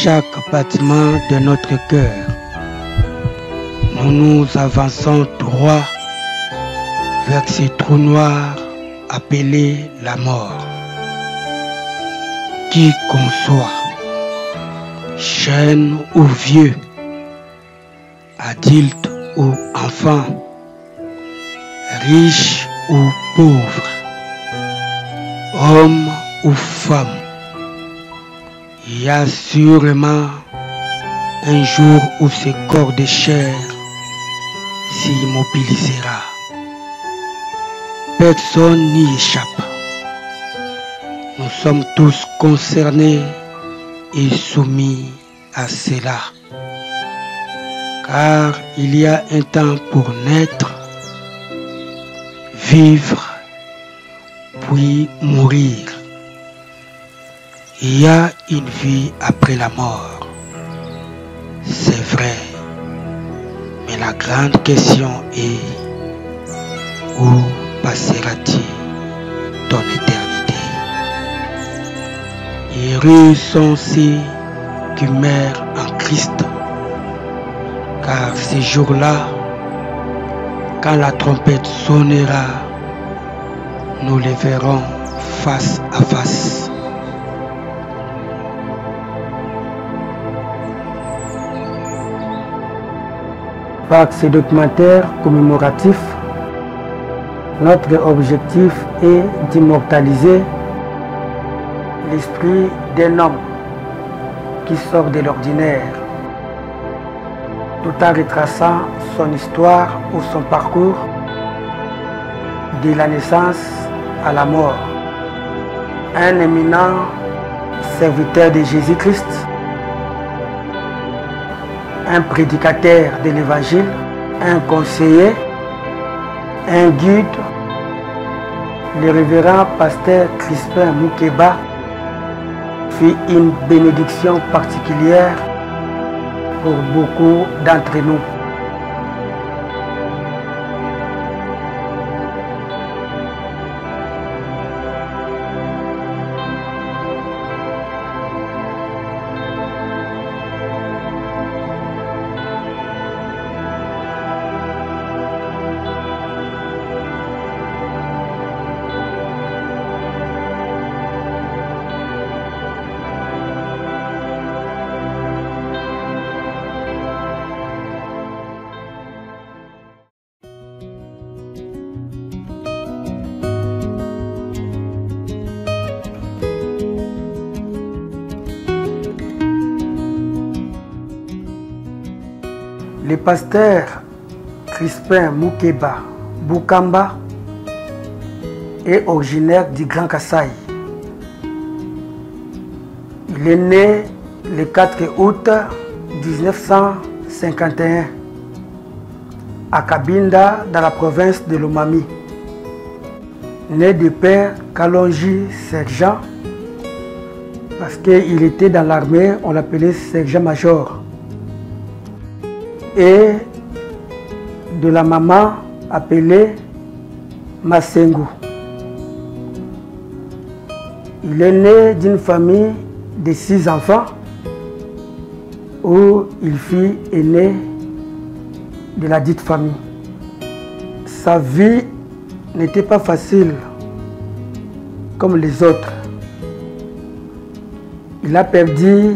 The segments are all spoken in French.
chaque battement de notre cœur. Nous nous avançons droit vers ces trous noirs appelés la mort. Qui qu'on soit, jeune ou vieux, adulte ou enfant, riche ou pauvre, homme ou femme, il y a sûrement un jour où ce corps de chair s'immobilisera. Personne n'y échappe. Nous sommes tous concernés et soumis à cela. Car il y a un temps pour naître, vivre, puis mourir. Il y a une vie après la mort. C'est vrai. Mais la grande question est, où passeras-tu ton éternité? Heureux sont ceux qui meurent en Christ. Car ces jours-là, quand la trompette sonnera, nous les verrons face à face. Par ce documentaire commémoratif, notre objectif est d'immortaliser l'esprit d'un homme qui sort de l'ordinaire, tout en retraçant son histoire ou son parcours de la naissance à la mort. Un éminent serviteur de Jésus-Christ, un prédicateur de l'Évangile, un conseiller, un guide, le révérend pasteur Crispin Moukeba fit une bénédiction particulière pour beaucoup d'entre nous. Le pasteur Crispin Moukeba Boukamba est originaire du Grand Kasaï. Il est né le 4 août 1951 à Kabinda, dans la province de Lomami. Né de père Kalonji sergent, parce qu'il était dans l'armée, on l'appelait sergent-major. Et de la maman appelée Masengu. Il est né d'une famille de 6 enfants où il fut aîné de la dite famille. Sa vie n'était pas facile comme les autres. Il a perdu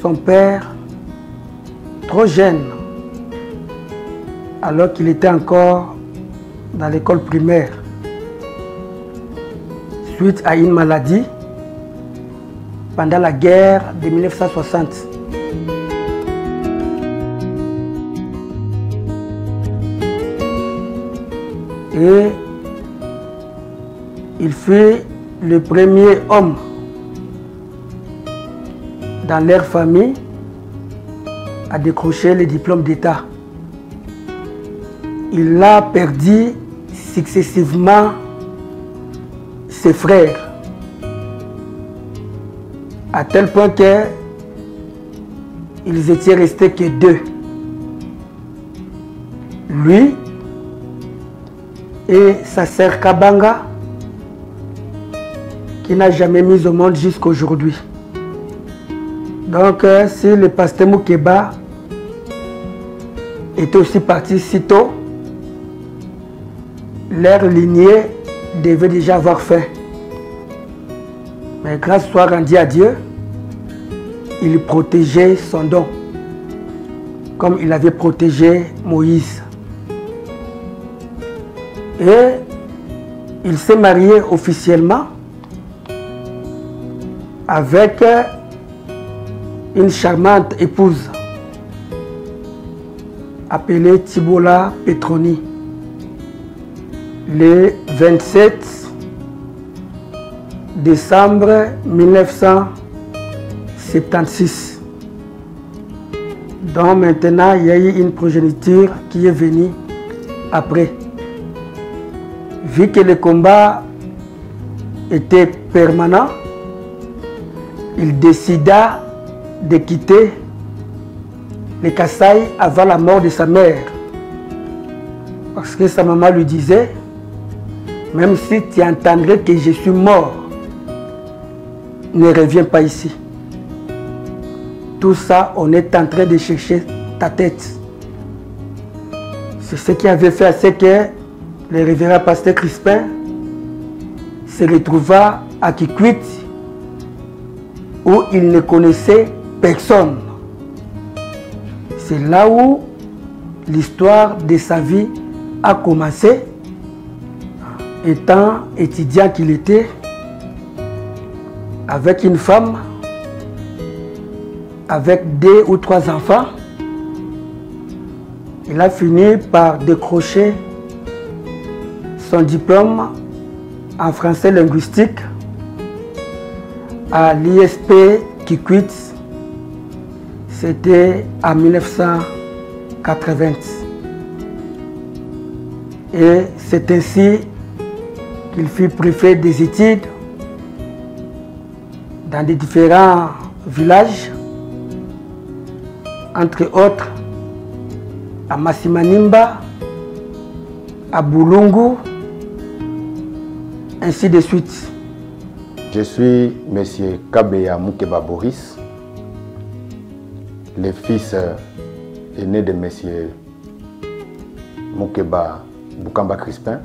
son père trop jeune, alors qu'il était encore dans l'école primaire, suite à une maladie pendant la guerre de 1960. Et il fut le premier homme dans leur famille à décrocher le diplôme d'État. Il a perdu successivement ses frères, à tel point qu'ils étaient restés que 2. Lui et sa sœur Kabanga, qui n'a jamais mis au monde jusqu'à aujourd'hui. Donc, si le pasteur Moukeba était aussi parti si tôt, leur lignée devait déjà avoir faim. Mais grâce soit rendue à Dieu, il protégeait son don, comme il avait protégé Moïse. Et il s'est marié officiellement avec une charmante épouse appelée Tibola Petroni le 27 décembre 1976. Donc maintenant, il y a eu une progéniture qui est venue après. Vu que le combat était permanent, il décida de quitter le Kasaï avant la mort de sa mère. Parce que sa maman lui disait, même si tu entendrais que je suis mort, ne reviens pas ici. Tout ça, on est en train de chercher ta tête. C'est ce qui avait fait à ce que le révérend pasteur Crispin se retrouva à Kikwit, où il ne connaissait personne. C'est là où l'histoire de sa vie a commencé. Étant étudiant qu'il était, avec une femme, avec 2 ou 3 enfants, il a fini par décrocher son diplôme en français linguistique à l'ISP Kikwit. C'était en 1980. Et c'est ainsi qu'il fut préfet des études dans des différents villages, entre autres à Massimanimba, à Boulungu, ainsi de suite. Je suis M. Kabeya Moukeba Boris, le fils aîné de M. Moukeba Boukamba Crispin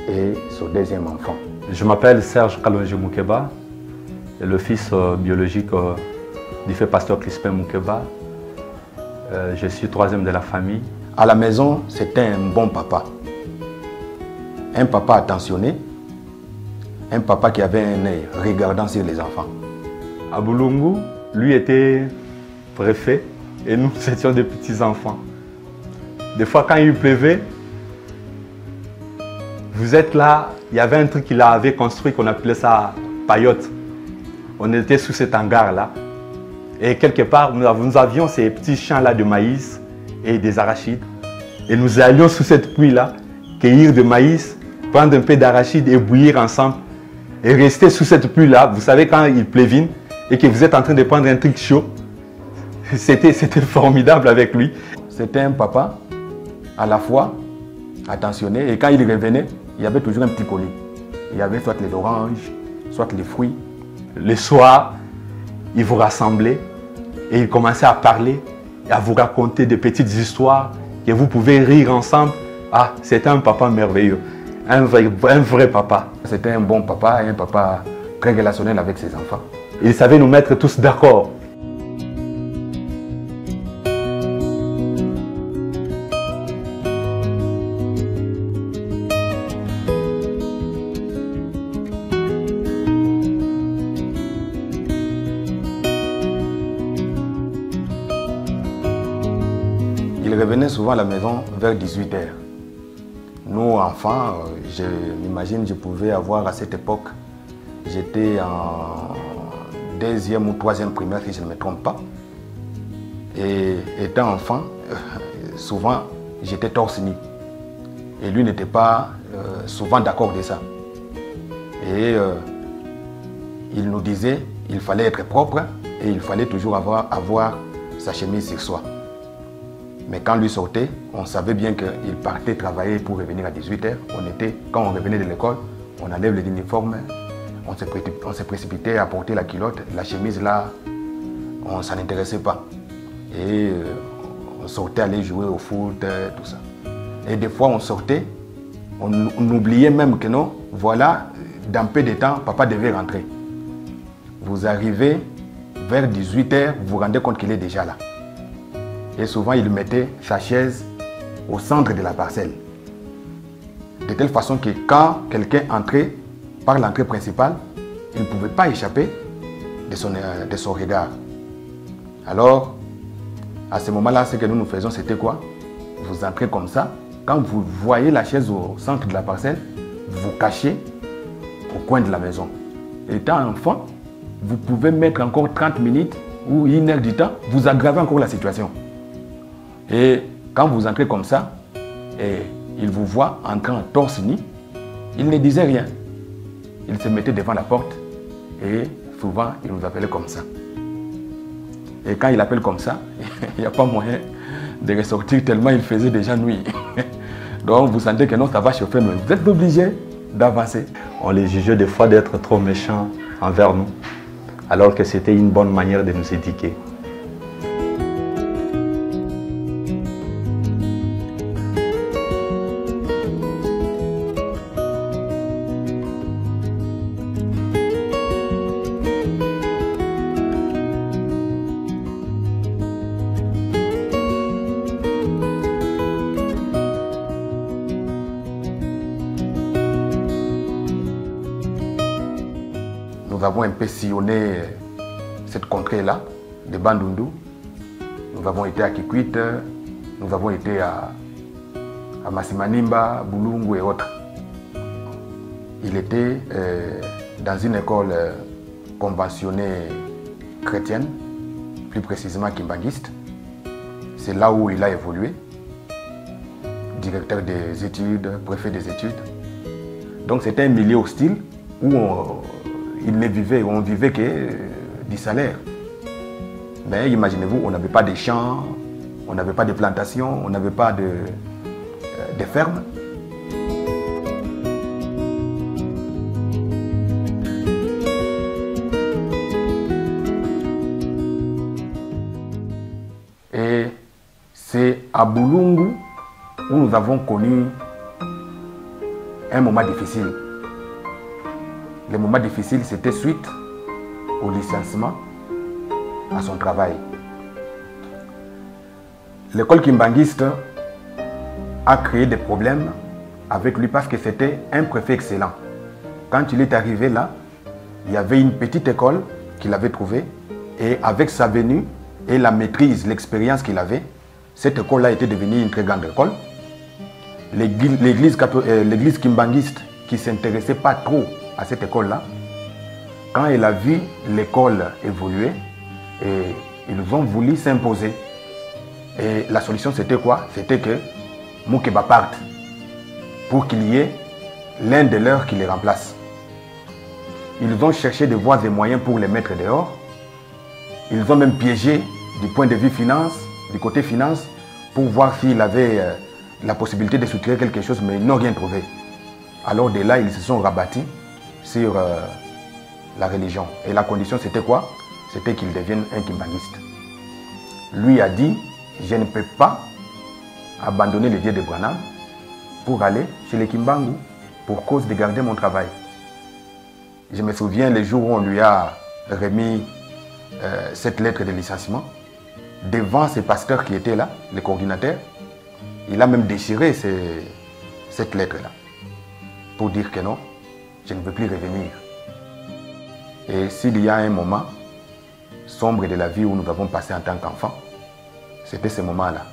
et son deuxième enfant. Je m'appelle Serge Kalonji Moukeba, le fils biologique du fait pasteur Crispin Moukeba. Je suis 3e de la famille. À la maison, c'était un bon papa. Un papa attentionné, un papa qui avait un œil regardant sur les enfants. À Boulungu, lui était préfet et nous étions des petits-enfants. Des fois, quand il pleuvait, vous êtes là, il y avait un truc qu'il avait construit qu'on appelait ça paillote. On était sous cet hangar-là. Et quelque part, nous avions ces petits champs-là de maïs et des arachides. Et nous allions sous cette pluie-là, cueillir de maïs, prendre un peu d'arachides et bouillir ensemble. Et rester sous cette pluie-là. Vous savez, quand il pleuvine et que vous êtes en train de prendre un truc chaud, c'était formidable avec lui. C'était un papa à la fois attentionné. Et quand il revenait, il y avait toujours un petit colis. Il y avait soit les oranges, soit les fruits. Le soir, il vous rassemblait et il commençait à parler et à vous raconter des petites histoires que vous pouvez rire ensemble. Ah, c'était un papa merveilleux, un vrai papa. C'était un bon papa et un papa très relationnel avec ses enfants. Il savait nous mettre tous d'accord. Il revenait souvent à la maison vers 18 h. Nous, enfants, je m'imagine, je pouvais avoir à cette époque, j'étais en 2e ou 3e primaire, si je ne me trompe pas. Et étant enfant, souvent, j'étais torse nu. Et lui n'était pas souvent d'accord de ça. Et il nous disait qu'il fallait être propre et il fallait toujours avoir sa chemise sur soi. Mais quand lui sortait, on savait bien qu'il partait travailler pour revenir à 18 h. Quand on revenait de l'école, on enlève l'uniforme, on se précipitait à porter la culotte, la chemise là, on ne s'en intéressait pas. Et on sortait aller jouer au foot, tout ça. Et des fois, on sortait, on oubliait même que non, voilà, dans peu de temps, papa devait rentrer. Vous arrivez vers 18 h, vous vous rendez compte qu'il est déjà là. Et souvent, il mettait sa chaise au centre de la parcelle. De telle façon que quand quelqu'un entrait par l'entrée principale, il ne pouvait pas échapper de son regard. Alors, à ce moment-là, ce que nous faisions, c'était quoi? Vous entrez comme ça. Quand vous voyez la chaise au centre de la parcelle, vous vous cachez au coin de la maison. Étant enfant, vous pouvez mettre encore 30 minutes ou 1 heure du temps, vous aggravez encore la situation. Et quand vous entrez comme ça, et il vous voit entrant torse nu, il ne disait rien. Il se mettait devant la porte et souvent il nous appelait comme ça. Et quand il appelle comme ça, il n'y a pas moyen de ressortir tellement il faisait déjà nuit. Donc vous sentez que non, ça va chauffer, mais vous êtes obligé d'avancer. On les jugeait des fois d'être trop méchants envers nous, alors que c'était une bonne manière de nous éduquer. Nous avons un peu sillonné cette contrée-là, de Bandundu. Nous avons été à Kikwit, nous avons été à Masimanimba, Bulungu et autres. Il était dans une école conventionnée chrétienne, plus précisément kimbanguiste. C'est là où il a évolué, directeur des études, préfet des études. Donc c'était un milieu hostile où on vivait que du salaire. Mais imaginez-vous, on n'avait pas de champs, on n'avait pas de plantations, on n'avait pas de fermes. Et c'est à Bulungu où nous avons connu un moment difficile. Le moment difficile, c'était suite au licenciement à son travail. L'école kimbanguiste a créé des problèmes avec lui parce que c'était un préfet excellent. Quand il est arrivé là, il y avait une petite école qu'il avait trouvée et avec sa venue et la maîtrise, l'expérience qu'il avait, cette école-là était devenue une très grande école. L'église kimbanguiste qui ne s'intéressait pas trop à cette école-là, quand elle a vu l'école évoluer, et ils ont voulu s'imposer. Et la solution, c'était quoi? C'était que Moukeba parte pour qu'il y ait l'un de leurs qui les remplace. Ils ont cherché des voies et moyens pour les mettre dehors. Ils ont même piégé du point de vue finance, du côté finance, pour voir s'il avait la possibilité de soutirer quelque chose, mais ils n'ont rien trouvé. Alors de là, ils se sont rabattus sur la religion. Et la condition, c'était quoi? C'était qu'il devienne un kimbanguiste. Lui a dit, je ne peux pas abandonner le Dieu de Branham pour aller chez les Kimbangu pour cause de garder mon travail. Je me souviens le jour où on lui a remis cette lettre de licenciement, devant ces pasteurs qui étaient là, les coordinateurs, il a même déchiré cette lettre-là pour dire que non, je ne veux plus revenir. Et s'il y a un moment sombre de la vie où nous avons passé en tant qu'enfants, c'était ce moment-là,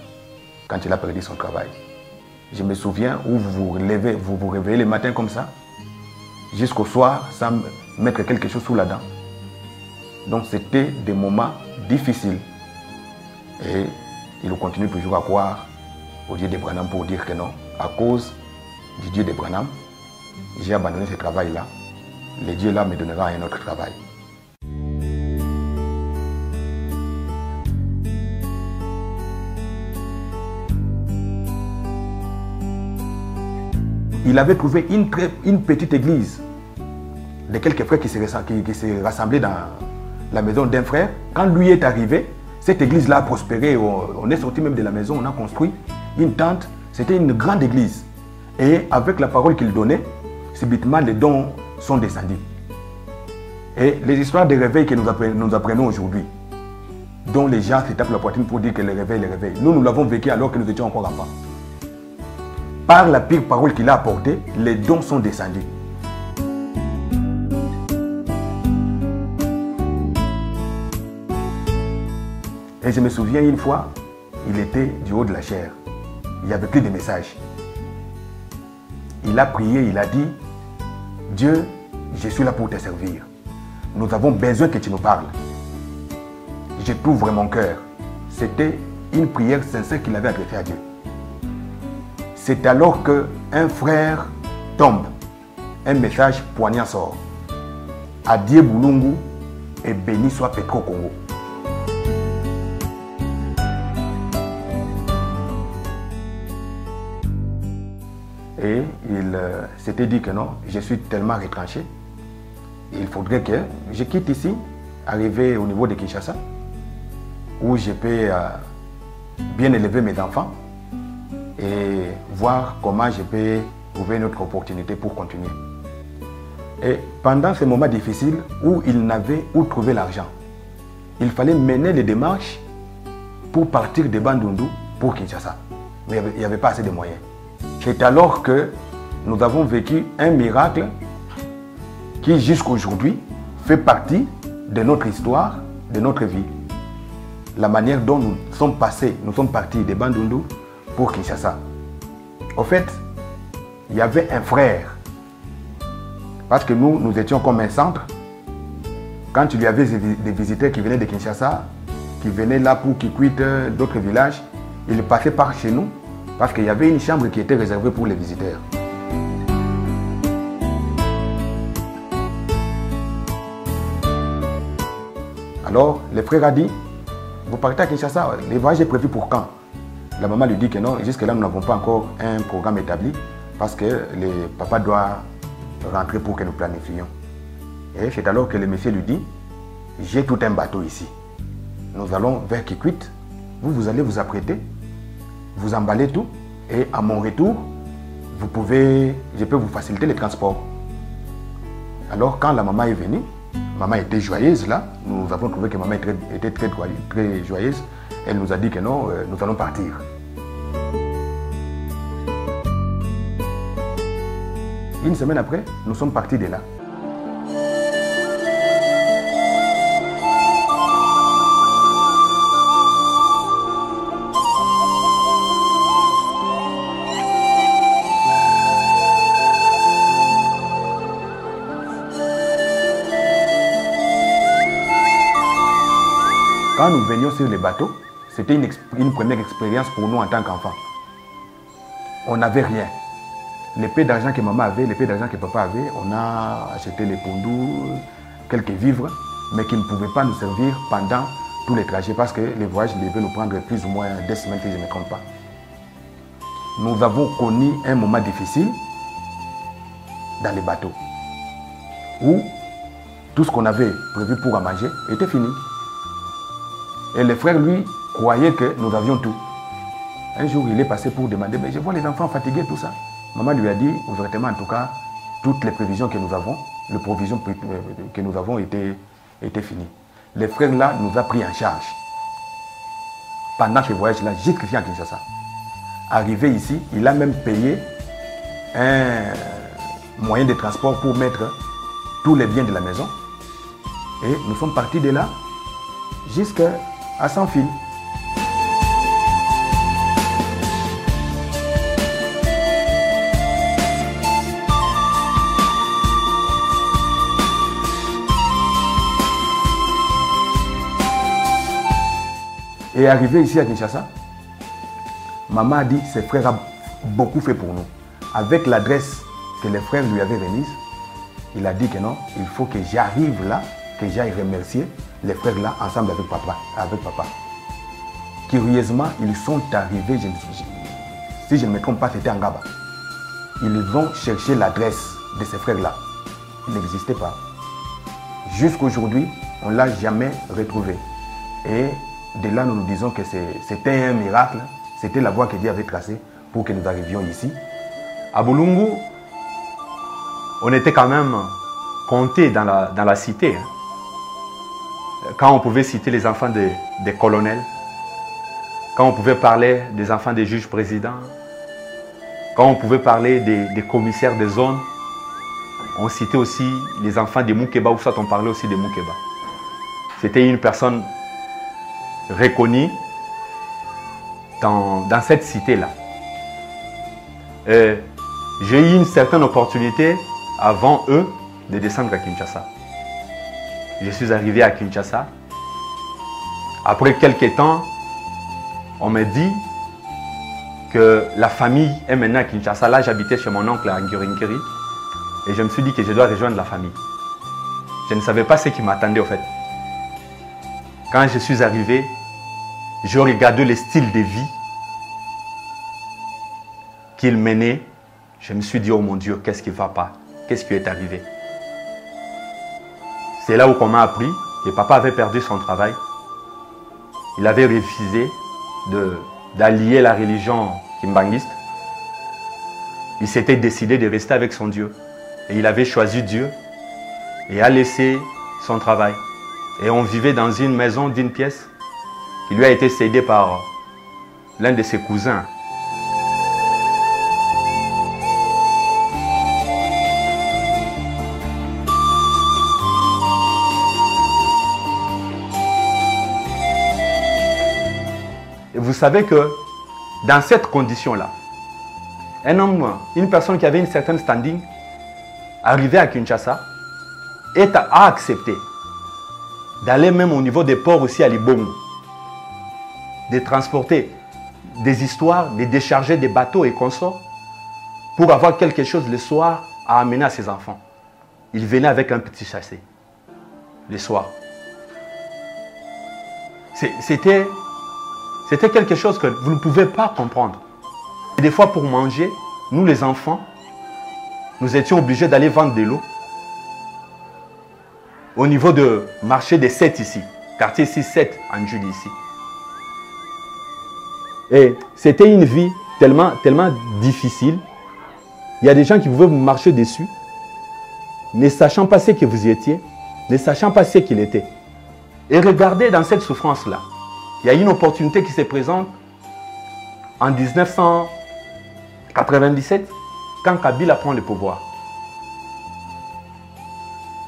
quand il a perdu son travail. Je me souviens où vous vous réveillez le matin comme ça, jusqu'au soir, sans mettre quelque chose sous la dent. Donc c'était des moments difficiles. Et il continue toujours à croire au Dieu de Branham pour dire que non, à cause du Dieu de Branham, j'ai abandonné ce travail-là. Le Dieu là me donnera un autre travail. Il avait trouvé une petite église de quelques frères qui se rassemblaient la maison d'un frère. Quand lui est arrivé, cette église-là a prospéré. On est sorti même de la maison, on a construit une tente. C'était une grande église. Et avec la parole qu'il donnait, subitement les dons sont descendus. Et les histoires de réveil que nous apprenons aujourd'hui, dont les gens se tapent la poitrine pour dire que le réveil, nous l'avons vécu alors que nous étions encore enfants. Par la pire parole qu'il a apportée, les dons sont descendus. Et je me souviens une fois, il était du haut de la chair. Il n'y avait plus de messages. Il a prié, il a dit, Dieu, je suis là pour te servir. Nous avons besoin que tu nous parles. Je t'ouvre mon cœur. C'était une prière sincère qu'il avait adressée à Dieu. C'est alors qu'un frère tombe. Un message poignant sort. Adieu Boulungu et béni soit Petro Congo. Et il s'était dit que non, je suis tellement retranché. Il faudrait que je quitte ici, arriver au niveau de Kinshasa, où je peux bien élever mes enfants et voir comment je peux trouver une autre opportunité pour continuer. Et pendant ces moments difficiles où il n'avait où trouver l'argent, il fallait mener les démarches pour partir de Bandundu pour Kinshasa. Mais il n'y avait pas assez de moyens. C'est alors que nous avons vécu un miracle qui jusqu'à aujourd'hui fait partie de notre histoire, de notre vie. La manière dont nous sommes passés, nous sommes partis de Bandundu pour Kinshasa. Au fait, il y avait un frère, parce que nous étions comme un centre. Quand il y avait des visiteurs qui venaient de Kinshasa, qui venaient là pour qu'ils quittent d'autres villages, ils passaient par chez nous, parce qu'il y avait une chambre qui était réservée pour les visiteurs. Alors, le frère a dit, vous partez à Kinshasa, le voyage est prévu pour quand? La maman lui dit que non, jusque-là, nous n'avons pas encore un programme établi, parce que le papa doit rentrer pour que nous planifions. Et c'est alors que le monsieur lui dit, j'ai tout un bateau ici. Nous allons vers Kikwit, vous allez vous apprêter, vous emballez tout, et à mon retour, je peux vous faciliter le transport. Alors quand la maman est venue, maman était joyeuse là, nous avons trouvé que maman était très joyeuse, elle nous a dit que non, nous allons partir. Une semaine après, nous sommes partis de là. Quand nous venions sur les bateaux, c'était une première expérience pour nous en tant qu'enfants. On n'avait rien. Les peu d'argent que maman avait, les peu d'argent que papa avait, on a acheté les pondous, quelques vivres, mais qui ne pouvaient pas nous servir pendant tous les trajets parce que les voyages devaient nous prendre plus ou moins 2 semaines, si je ne me trompe pas. Nous avons connu un moment difficile dans les bateaux où tout ce qu'on avait prévu pour manger était fini. Et le frère, lui, croyait que nous avions tout. Un jour, il est passé pour demander, mais je vois les enfants fatigués, tout ça. Maman lui a dit, ouvertement, en tout cas, toutes les prévisions que nous avons, les provisions que nous avons étaient finies. Le frère, là, nous a pris en charge. Pendant ce voyage-là, jusqu'ici à Kinshasa. Arrivé ici, il a même payé un moyen de transport pour mettre tous les biens de la maison. Et nous sommes partis de là jusqu'à Sans Fil. Et arrivé ici à Kinshasa, maman a dit, ses frères ont beaucoup fait pour nous. Avec l'adresse que les frères lui avaient remise, il a dit que non, il faut que j'arrive là, que j'aille remercier les frères là, ensemble avec papa. Curieusement, ils sont arrivés, si je ne me trompe pas, c'était en Gaba. Ils ont cherché l'adresse de ces frères là. Il n'existait pas. Jusqu'aujourd'hui, on ne l'a jamais retrouvé. Et de là, nous nous disons que c'était un miracle, c'était la voie que Dieu avait tracée pour que nous arrivions ici. À Boulungu, on était quand même comptés dans la cité. Quand on pouvait citer les enfants des colonels, quand on pouvait parler des enfants des juges présidents, quand on pouvait parler des commissaires des zones, on citait aussi les enfants des Moukeba, ou soit on parlait aussi des Moukeba. C'était une personne reconnue dans cette cité-là. J'ai eu une certaine opportunité avant eux de descendre à Kinshasa. Je suis arrivé à Kinshasa. Après quelques temps, on m'a dit que la famille est maintenant à Kinshasa. Là, j'habitais chez mon oncle à Ngurinkiri. Et je me suis dit que je dois rejoindre la famille. Je ne savais pas ce qui m'attendait au fait. Quand je suis arrivé, je regardais le style de vie qu'il menait. Je me suis dit, oh mon Dieu, qu'est-ce qui ne va pas? Qu'est-ce qui est arrivé? C'est là où on m'a appris que papa avait perdu son travail. Il avait refusé d'allier la religion kimbanguiste. Il s'était décidé de rester avec son Dieu. Et il avait choisi Dieu et a laissé son travail. Et on vivait dans une maison d'une pièce qui lui a été cédée par l'un de ses cousins. Et vous savez que dans cette condition-là, un homme, une personne qui avait une certaine standing, arrivé à Kinshasa, a accepté d'aller même au niveau des ports aussi à Libongo, de transporter des histoires, de décharger des bateaux et consorts pour avoir quelque chose le soir à amener à ses enfants. Il venait avec un petit chassé le soir. C'était quelque chose que vous ne pouvez pas comprendre. Et des fois pour manger, nous les enfants, nous étions obligés d'aller vendre de l'eau au niveau du marché des 7 ici, quartier 6-7 en Julie ici. Et c'était une vie tellement difficile. Il y a des gens qui pouvaient vous marcher dessus, ne sachant pas ce que vous étiez, ne sachant pas ce qu'il était. Et regardez dans cette souffrance-là, il y a une opportunité qui se présente en 1997, quand Kabila prend le pouvoir.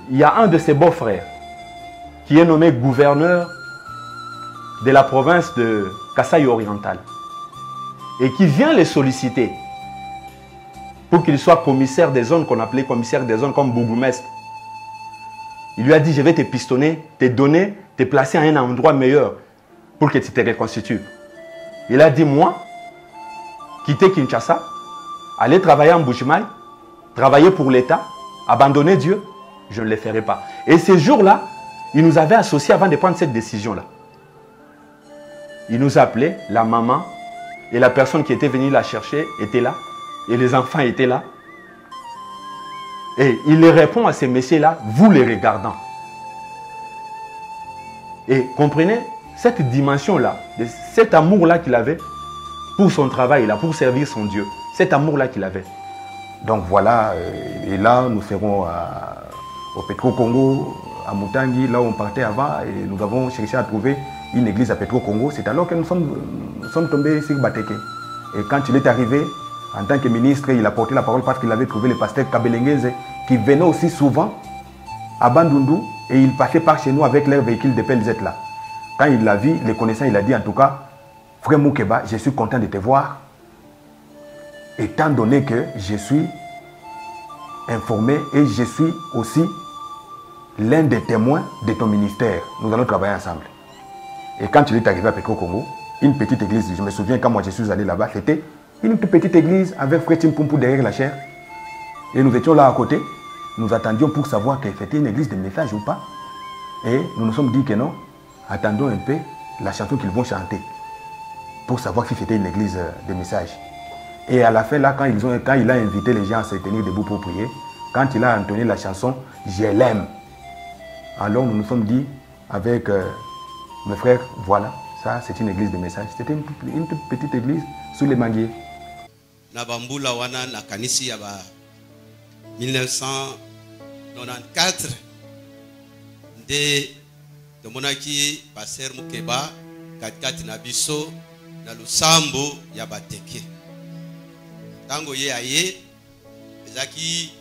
Il y a un de ses beaux-frères qui est nommé gouverneur de la province de Kasaï oriental et qui vient les solliciter pour qu'il soit commissaire des zones qu'on appelait commissaire des zones comme Bougoumestre. Il lui a dit, je vais te pistonner, te donner, te placer à un endroit meilleur pour que tu te reconstitues. Il a dit, moi, quitter Kinshasa, aller travailler en Bujimaï, travailler pour l'État, abandonner Dieu, je ne le ferai pas. Et ces jours-là, il nous avait associés avant de prendre cette décision-là. Il nous appelait, la maman et la personne qui était venue la chercher était là, et les enfants étaient là. Et il répond à ces messieurs-là, vous les regardant. Et comprenez, cette dimension-là, cet amour-là qu'il avait pour son travail-là, pour servir son Dieu, cet amour-là qu'il avait. Donc voilà, et là nous serons au Petro-Congo, à Mutangi, là où on partait avant, et nous avons cherché à trouver une église à Petro-Congo. C'est alors que nous sommes tombés sur Bateke. Et quand il est arrivé, en tant que ministre, il a porté la parole parce qu'il avait trouvé le pasteur Kabelengeze qui venait aussi souvent à Bandundu et il passait par chez nous avec leur véhicule de PLZ là. Quand il l'a vu, les connaissants, il a dit en tout cas, frère Moukeba, je suis content de te voir, étant donné que je suis informé et je suis aussi l'un des témoins de ton ministère. Nous allons travailler ensemble. Et quand il est arrivé à Petro-Congo, une petite église, je me souviens quand moi je suis allé là-bas, c'était une toute petite église avec Frère Timpompou derrière la chaire. Et nous étions là à côté, nous attendions pour savoir que c'était une église de message ou pas. Et nous nous sommes dit que non, attendons un peu la chanson qu'ils vont chanter pour savoir si c'était une église de message. Et à la fin, là, quand il a invité les gens à se tenir debout pour prier, quand il a entonné la chanson « Je l'aime », alors nous nous sommes dit, avec mes frères. Voilà, ça c'est une église de message. C'était une toute petite église sous les manguiers. Nabambula wana na kanisi ya ba 1994 nde tomonaki pasteur Mukeba katikati na biso na lusambo ya bateke. Tango ye aye ezaki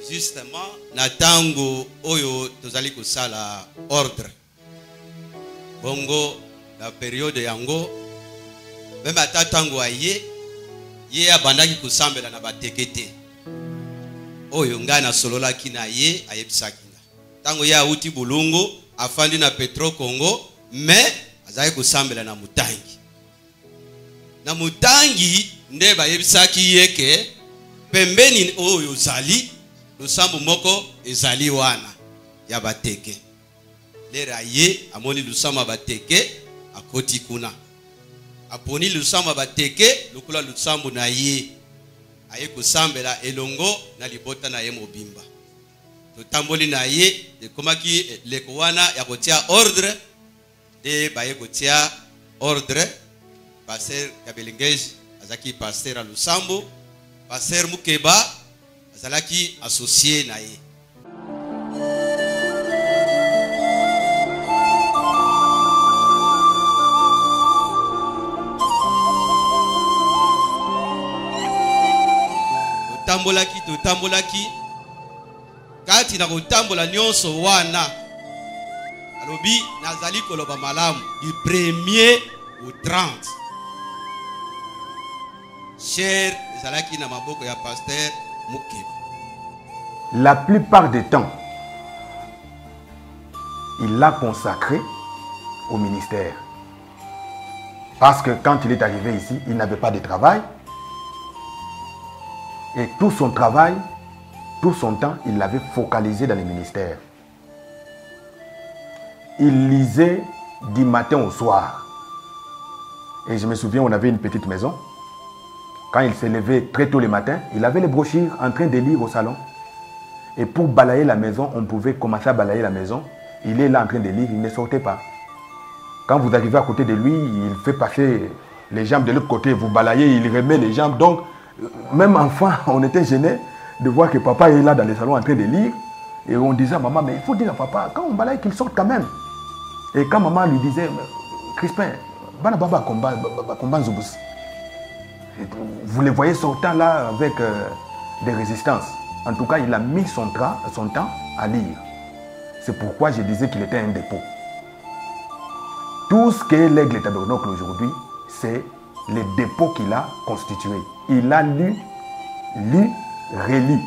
justement na tango oyo tozali kosala ordre bongo na période yango même ata tango aye ye abandaki kosambela na bateke te oyo ngai na sololaki na ye ayebisaki nga tango ye auti bulungu afandi na Petro Congo mais azali kosambela na mutangi nde bayebisaki ye ke pembeni oyo zali lusambo moko ezali wana ya bateke lera ye amoni lusambo bateke akoti kuna aponi lusambo bateke lukula lusambo na ye aye kosambela elongo na libota na ye mobimba totamboli na ye ekomaki leko wana ya kotia ordre de baye kotia ordre. Pasteur Kabelengezi azaki pasteur à lusambo, pasteur Mukeba azalaki associé na ye. Totambolaki kati na kotambola nyonso wana alobi nazali koloba malamu du 1er au 30. Cher ezalaki na maboko ya pasteur Mukeba. La plupart du temps, il l'a consacré au ministère. Parce que quand il est arrivé ici, il n'avait pas de travail. Et tout son travail, tout son temps, il l'avait focalisé dans le ministère. Il lisait du matin au soir. Et je me souviens, on avait une petite maison. Quand il s'est levé très tôt le matin, il avait les brochures en train de lire au salon. Et pour balayer la maison, on pouvait commencer à balayer la maison. Il est là en train de lire, il ne sortait pas. Quand vous arrivez à côté de lui, il fait passer les jambes de l'autre côté, vous balayez, il remet les jambes. Donc, même enfant, on était gêné de voir que papa est là dans le salon en train de lire. Et on disait à maman, mais il faut dire à papa, quand on balaye, qu'il sorte quand même. Et quand maman lui disait, Crispin, bana baba combat Zobus. Vous les voyez sortant là avec des résistances. En tout cas, il a mis son temps à lire. C'est pourquoi je disais qu'il était un dépôt. Tout ce qu'est l'Aigle Tabernacle aujourd'hui, c'est les dépôts qu'il a constitués. Il a lu, relit.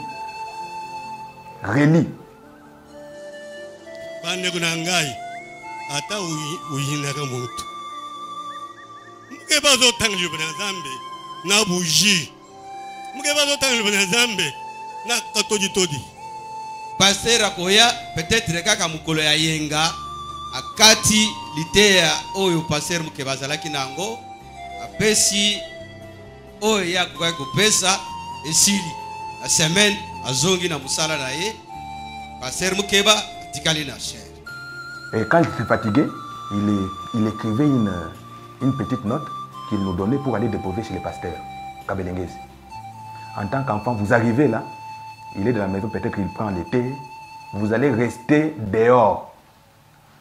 Na bougie mukeba zotanga libana zambe na todi pasteur akoya peut-être kaka mukolo ya yenga akati litea oyo pasteur Mukeba zalaki nango apesi oyo ya kopesa esili la semaine azongi na musala na ye pasteur Mukeba tikali na cher. Et quand il s'est fatigué, il écrivait une petite note qu'il nous donnait pour aller déposer chez le pasteur Kabelengezi. En tant qu'enfant, vous arrivez là, il est dans la maison, peut-être qu'il prend le thé, vous allez rester dehors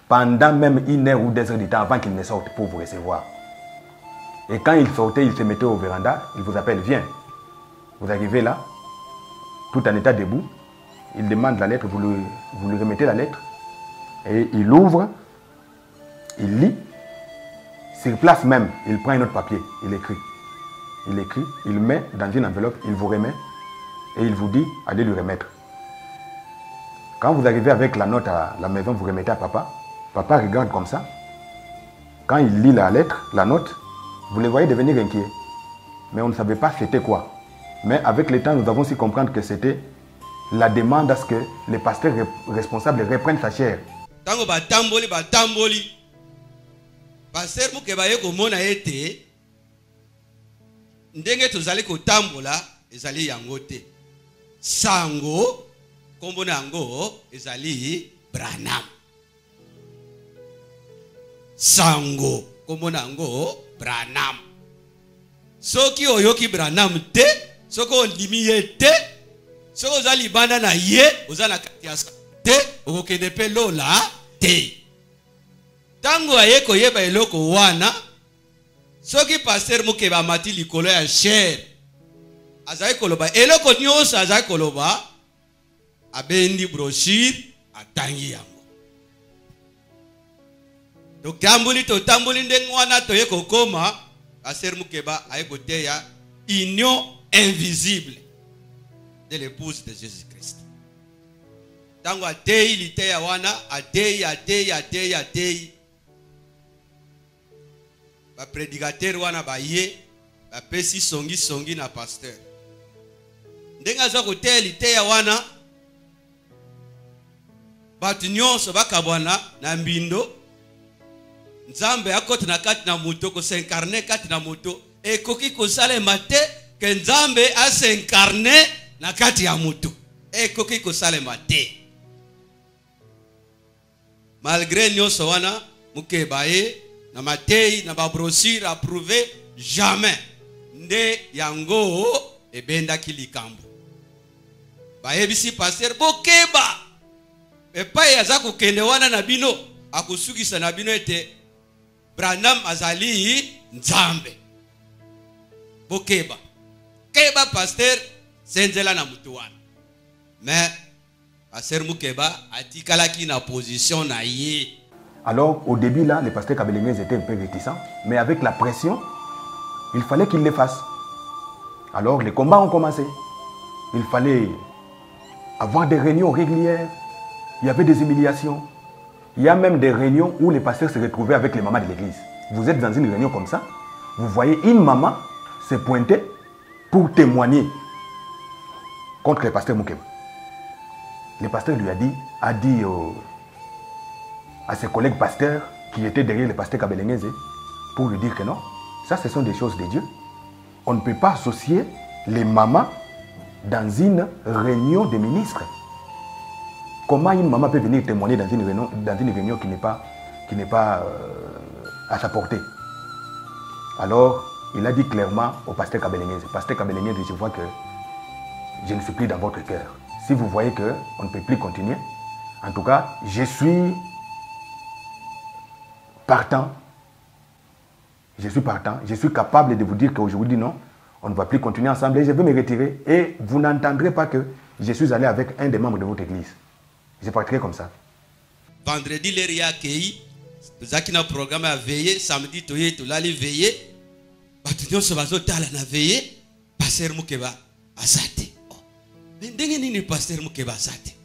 pendant même 1 heure ou 2 heures du temps avant qu'il ne sorte pour vous recevoir. Et quand il sortait, il se mettait au véranda, il vous appelle, viens. Vous arrivez là, tout en état debout, il demande la lettre, vous lui remettez la lettre, et il ouvre, il lit. Sur place même, il prend un autre papier, il écrit. Il met dans une enveloppe, il vous remet et il vous dit, allez lui remettre. Quand vous arrivez avec la note à la maison, vous remettez à papa. Papa regarde comme ça. Quand il lit la lettre, la note, vous le voyez devenir inquiet. Mais on ne savait pas c'était quoi. Mais avec le temps, nous avons su comprendre que c'était la demande à ce que les pasteurs responsables reprennent sa chair. Tango batamboli. Pasteur Mukeba ye komona ete ndenge tozali kotambola ezali yango te. Sango kombo nango ezali Branham. sango komona ngo Branham. Soki oyoki Branham te, soko ondimi ye te, soko ozali banda na ye, ozala kati ya te, okokende pe lola te. Tango aye koyeba eloko wana, soki pasteur Mukeba mati likolo ya cher, azali koloba eloko nyonso azali koloba, abendi brochure atangi yango. Totambuli ndenge wana toye kokoma, pasteur Mukeba aye koteya union invisible de l'épouse de Jésus-Christ. Tango atei liteya wana, atei. Ba prédicateur wana ba ye, ba pesi songi na pasteur. Ndenga za koteya liteya wana, batu nyonso bakabwana na mbindo, Nzambe akoti na kati na moto, ko s'incarner kati na moto, e koki ko sale mate, ke Nzambe a s'incarner na kati ya moto. E koki ko sale mate. Malgré nyonso wana, Mukeba ye, na matei, na babrosir, approuvé, jamais. Nde yango, e benda kilikambo. Baye bisi pasteur, Mukeba. E pa yaza kukende wana na bino, akusugisa na bino ete, Branham azali Nzambe. Mukeba. Keba pasteur, senzela na mutu wana. Mais, pasteur Mukeba atikalaki na position na ye. Alors, au début, là, les pasteurs kabelingés étaient un peu réticents, mais avec la pression, il fallait qu'ils les fassent. Alors, les combats ont commencé. Il fallait avoir des réunions régulières. Il y avait des humiliations. Il y a même des réunions où les pasteurs se retrouvaient avec les mamans de l'église. Vous êtes dans une réunion comme ça, vous voyez une maman se pointer pour témoigner contre le pasteur Mukeba. Le pasteur lui a dit à ses collègues pasteurs qui étaient derrière le pasteur Kabelengeze pour lui dire que non, ça ce sont des choses de Dieu. On ne peut pas associer les mamans dans une réunion de ministres. Comment une maman peut venir témoigner dans une réunion qui n'est pas à sa portée? Alors, il a dit clairement au pasteur Kabelengeze, pasteur Kabelengeze, je vois que je ne suis plus dans votre cœur. Si vous voyez qu'on ne peut plus continuer, en tout cas, je suis partant. Je suis capable de vous dire qu'aujourd'hui, non, on ne va plus continuer ensemble et je vais me retirer. Et vous n'entendrez pas que je suis allé avec un des membres de votre église. Je partirai comme ça. Vendredi, les accueillis, nous avons un programme à veiller. Samedi, nous allons veiller. Nous allons veiller. Pasteur Mukeba azate. Mais ndenge pasteur Mukeba azate.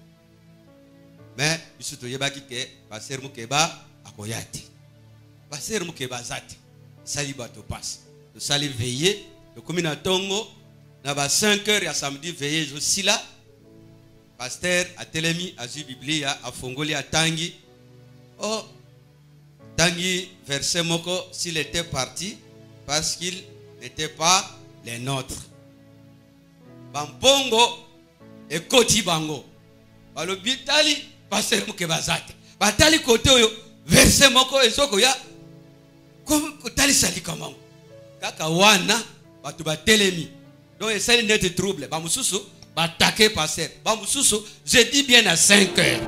Mais biso toyebaki ke pasteur Mukeba akoyate. Pasteur Mukeba azate. Sali bato passe. Nous allons veiller. Nous sommes na tongo na ba 5 heures ya samedi veiller aussi là. Pasteur a telemi a zu Biblia a fongoli a tangi. Oh, tangi verset moko s'il était parti parce qu'il n'était pas les nôtres. Bampongo et koti bango. Balobi tali pasteur Mukeba zate. Batali kote oyo verset moko ezoko ya comme tali sali kamamo. Kaka wana batu ba telemi. Donc essaye d'être trouble. Bamususu attaquer pasteur. Bamoussou, je dis bien à 5 heures.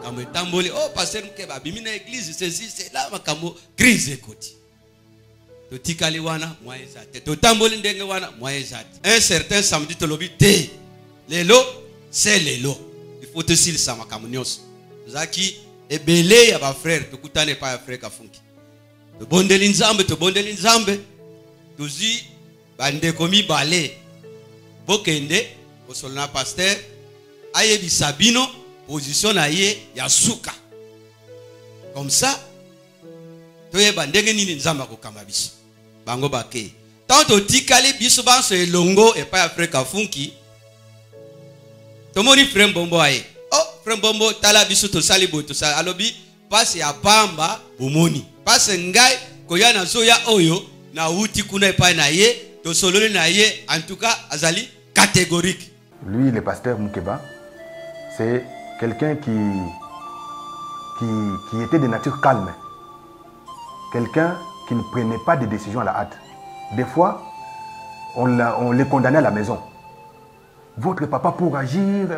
Quand me tamboli, oh pasteur Mukeba, bimina église, ceci, c'est là, ma camo, crise écoute. To tikali wana, moi ezate. To tamboli ndenge wana, moi ezate. Un certain samedi to lobi te. Lelo c'est l'élo. Il faut aussi le savoir comme nous. Zaki et belé ya ba frère, to kutane pa ya frère kafunki. To bondeli nzambe, to zi bande komi balé. Bokende, osolna pasteur, aye bisabino, position na ye ya suka. Comme ça, to ye bandenge nini nzamba ko kamabiso. Bango bake. Tant to tikali biso banso elongo et pa ya frère kafunki. Tomoni frère Mbombo aye. Oh, frère Mbombo tala biso to sali boy to sali alobi passe ya pamba bomoni. Passe ngai koya na zoya oyo na uti kuna epai na ye to solole na ye en tout cas azali catégorique. Lui, le pasteur Moukeba, c'est quelqu'un qui était de nature calme. Quelqu'un qui ne prenait pas de décisions à la hâte. Des fois, on les condamnait à la maison. Votre papa pour agir,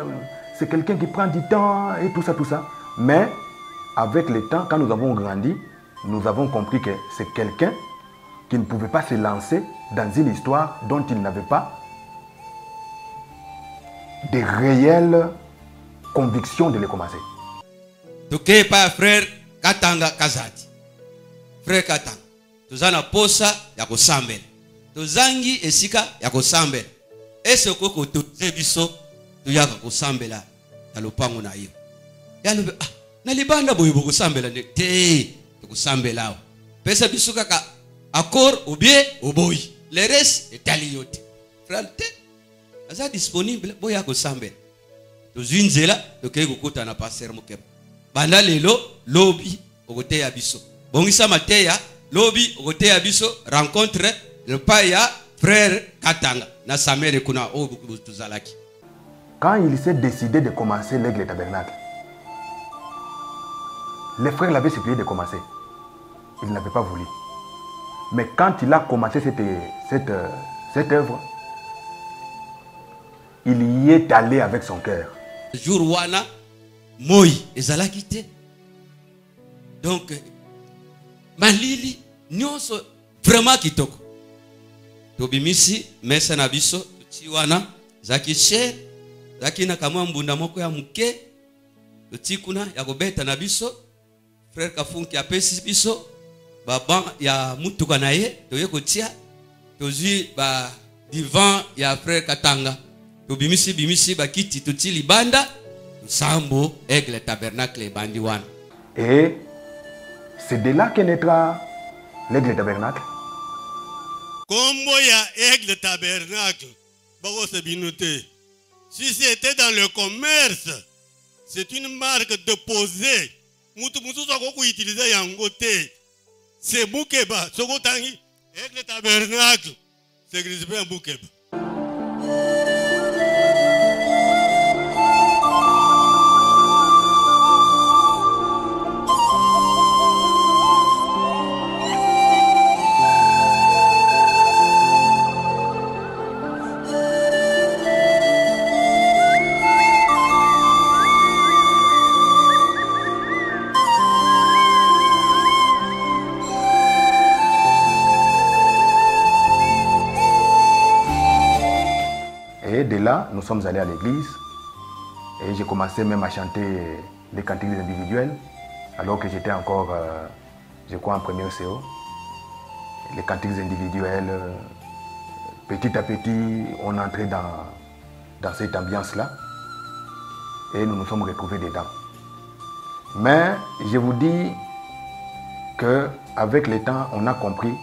c'est quelqu'un qui prend du temps et tout ça, tout ça. Mais avec le temps, quand nous avons grandi, nous avons compris que c'est quelqu'un qui ne pouvait pas se lancer dans une histoire dont il n'avait pas de réelles convictions de les commencer. Donc, pas frère Katanga Kazati. Frère Katanga. Tuzana posa ya kosambela. Tuzangi esika ya kosambela. Ese koko tuzebiso tuyaka kosambela na lupango na iyo. Yalo na libanda boyo kosambela ne te kusambela. Pesa biso kaka accord obie oboyi. Le reste etali yote. Frère te aza disponible boya kosambela. Tuzwinzela tokei kokota na pasteur Moukeba. Banda lelo lobi okote ya biso. Bongisa mateya lobi okote ya biso rencontre le paya frère Katanga na Samuel kuna tuzalaki. Quand il s'est décidé de commencer l'Aigle Tabernacle, les frères l'avaient supplié de commencer. Il n'avait pas voulu. Mais quand il a commencé cette œuvre, il y est allé avec son cœur. Jour wana moi ezalaki te. Donc malili nyonso vraiment kitoko. Tobimisi mesa na biso tuti wana zaki cher zaki na kamwa mbunda moko ya muke tuti kuna ya kobeta na biso frère Kafunki apesi biso baba ya mutuka na ye toye kotia tozui ba divan ya frère Katanga tobimisi bakiti tuti libanda sambo Aigle Tabernacle bandi wana. Et c'est de là que naîtra l'Aigle Tabernacle. Combo ya Aigle Tabernacle, bako se binote. Si c'était dans le commerce, c'est une marque déposée. Mutu soko utiliser yango te. C'est Moukeba, soko tangi Aigle Tabernacle. C'est Crispin Moukeba. Et de là, nous sommes allés à l'église et j'ai commencé même à chanter les cantiques individuels alors que j'étais encore, je crois, en première CO. Les cantiques individuels, petit à petit, on entrait dans cette ambiance-là et nous nous sommes retrouvés dedans. Mais je vous dis qu'avec le temps, on a compris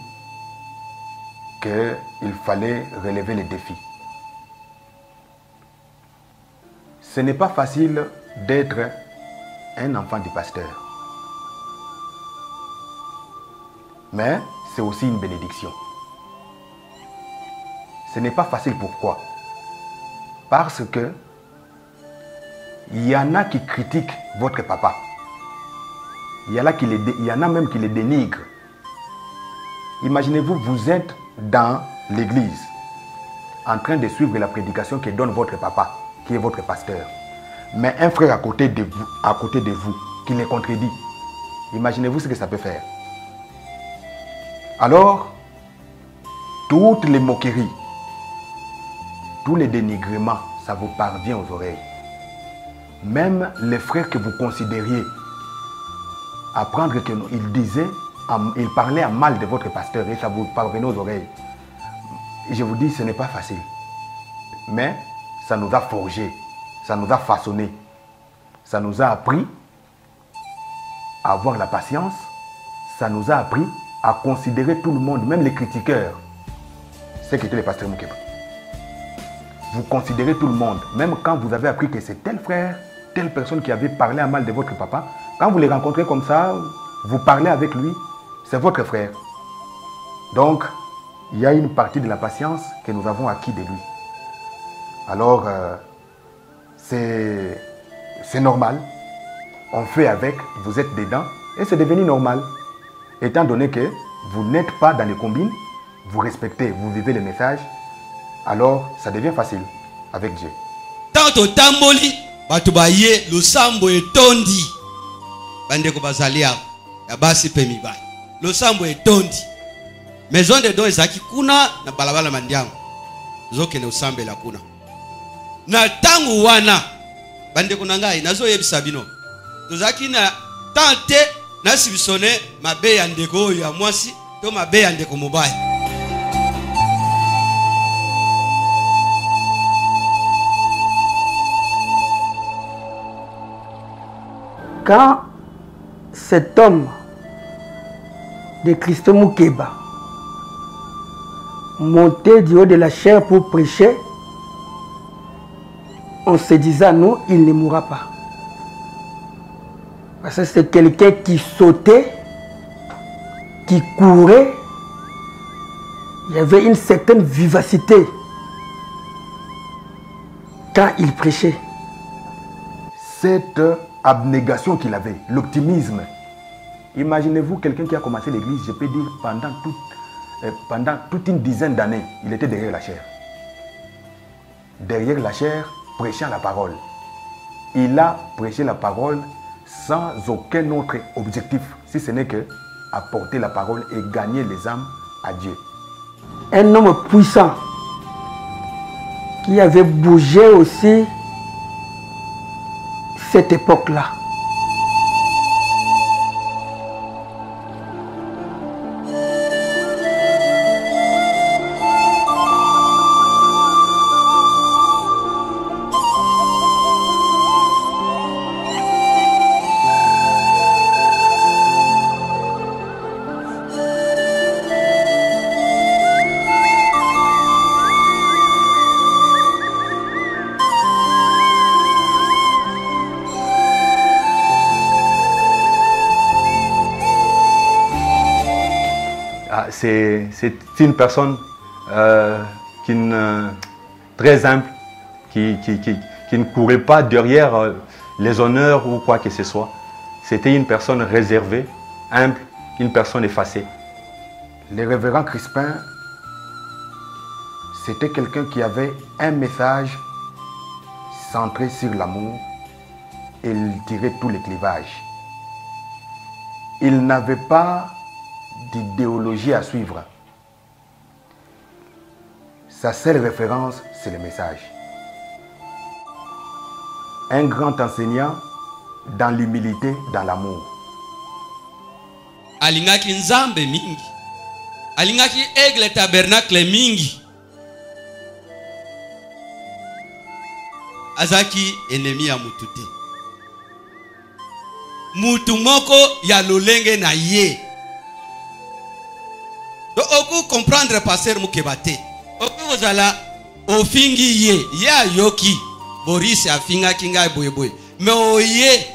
qu'il fallait relever les défis. Ce n'est pas facile d'être un enfant du pasteur. Mais c'est aussi une bénédiction. Ce n'est pas facile, pourquoi? Parce que il y en a qui critiquent votre papa. Il y en a même qui le dénigrent. Imaginez-vous, vous êtes dans l'église en train de suivre la prédication que donne votre papa, qui est votre pasteur. Mais un frère à côté de vous, qui les contredit. Imaginez-vous ce que ça peut faire. Alors, toutes les moqueries, tous les dénigrements, ça vous parvient aux oreilles. Même les frères que vous considériez, apprendre qu'il disait, il parlait à mal de votre pasteur et ça vous parvenait aux oreilles. Je vous dis, ce n'est pas facile. Mais ça nous a forgé, ça nous a façonné, ça nous a appris à avoir la patience, ça nous a appris à considérer tout le monde, même les critiqueurs, ceux qui étaient les pasteurs Moukeba. Vous considérez tout le monde, même quand vous avez appris que c'est tel frère, telle personne qui avait parlé à mal de votre papa, quand vous les rencontrez comme ça, vous parlez avec lui, c'est votre frère. Donc, il y a une partie de la patience que nous avons acquis de lui. Alors, c'est normal. On fait avec, vous êtes dedans, et c'est devenu normal. Étant donné que vous n'êtes pas dans les combines, vous respectez, vous vivez les messages, alors ça devient facile avec Dieu. Tant au tamboli, batubaye, le sambo est tondi. Bande ko bazalia, ya basi pe mibai. Le sambo est tondi. Maison de don ezaki kuna na balabala mandiango. Zoke ne usambe la kuna. Na tangu wana bande kuna ngai nazo yebisa bino. Tozaki na tante na sibisone mabe ya ndeko ya mwasi to mabe ya ndeko mobile. Quand cet homme de Christo Mukeba montait du haut de la chair pour prêcher, on se disait, non, il ne mourra pas. Parce que c'est quelqu'un qui sautait, qui courait. Il y avait une certaine vivacité quand il prêchait. Cette abnégation qu'il avait, l'optimisme. Imaginez-vous quelqu'un qui a commencé l'église, je peux dire, pendant toute une dizaine d'années, il était derrière la chair. Derrière la chair, prêchant la parole. Il a prêché la parole sans aucun autre objectif, si ce n'est que apporter la parole et gagner les âmes à Dieu. Un homme puissant qui avait bougé aussi cette époque-là. C'est une personne très humble, qui ne courait pas derrière les honneurs ou quoi que ce soit. C'était une personne réservée, humble, une personne effacée. Le révérend Crispin, c'était quelqu'un qui avait un message centré sur l'amour et il tirait tous les clivages. Il n'avait pas d'idéologie à suivre. Sa seule référence, c'est le message. Un grand enseignant dans l'humilité, dans l'amour. Alingaki nzambe mingi. Alingaki aigle tabernacle mingi. Azaki ennemi ya mutute. Mutu moko ya lolenge na ye. Donc, on peut comprendre pasteur Mukebate. On peut vous aller au fingi ye a yoki. Boris a finga kinga boye boye. Mais oye,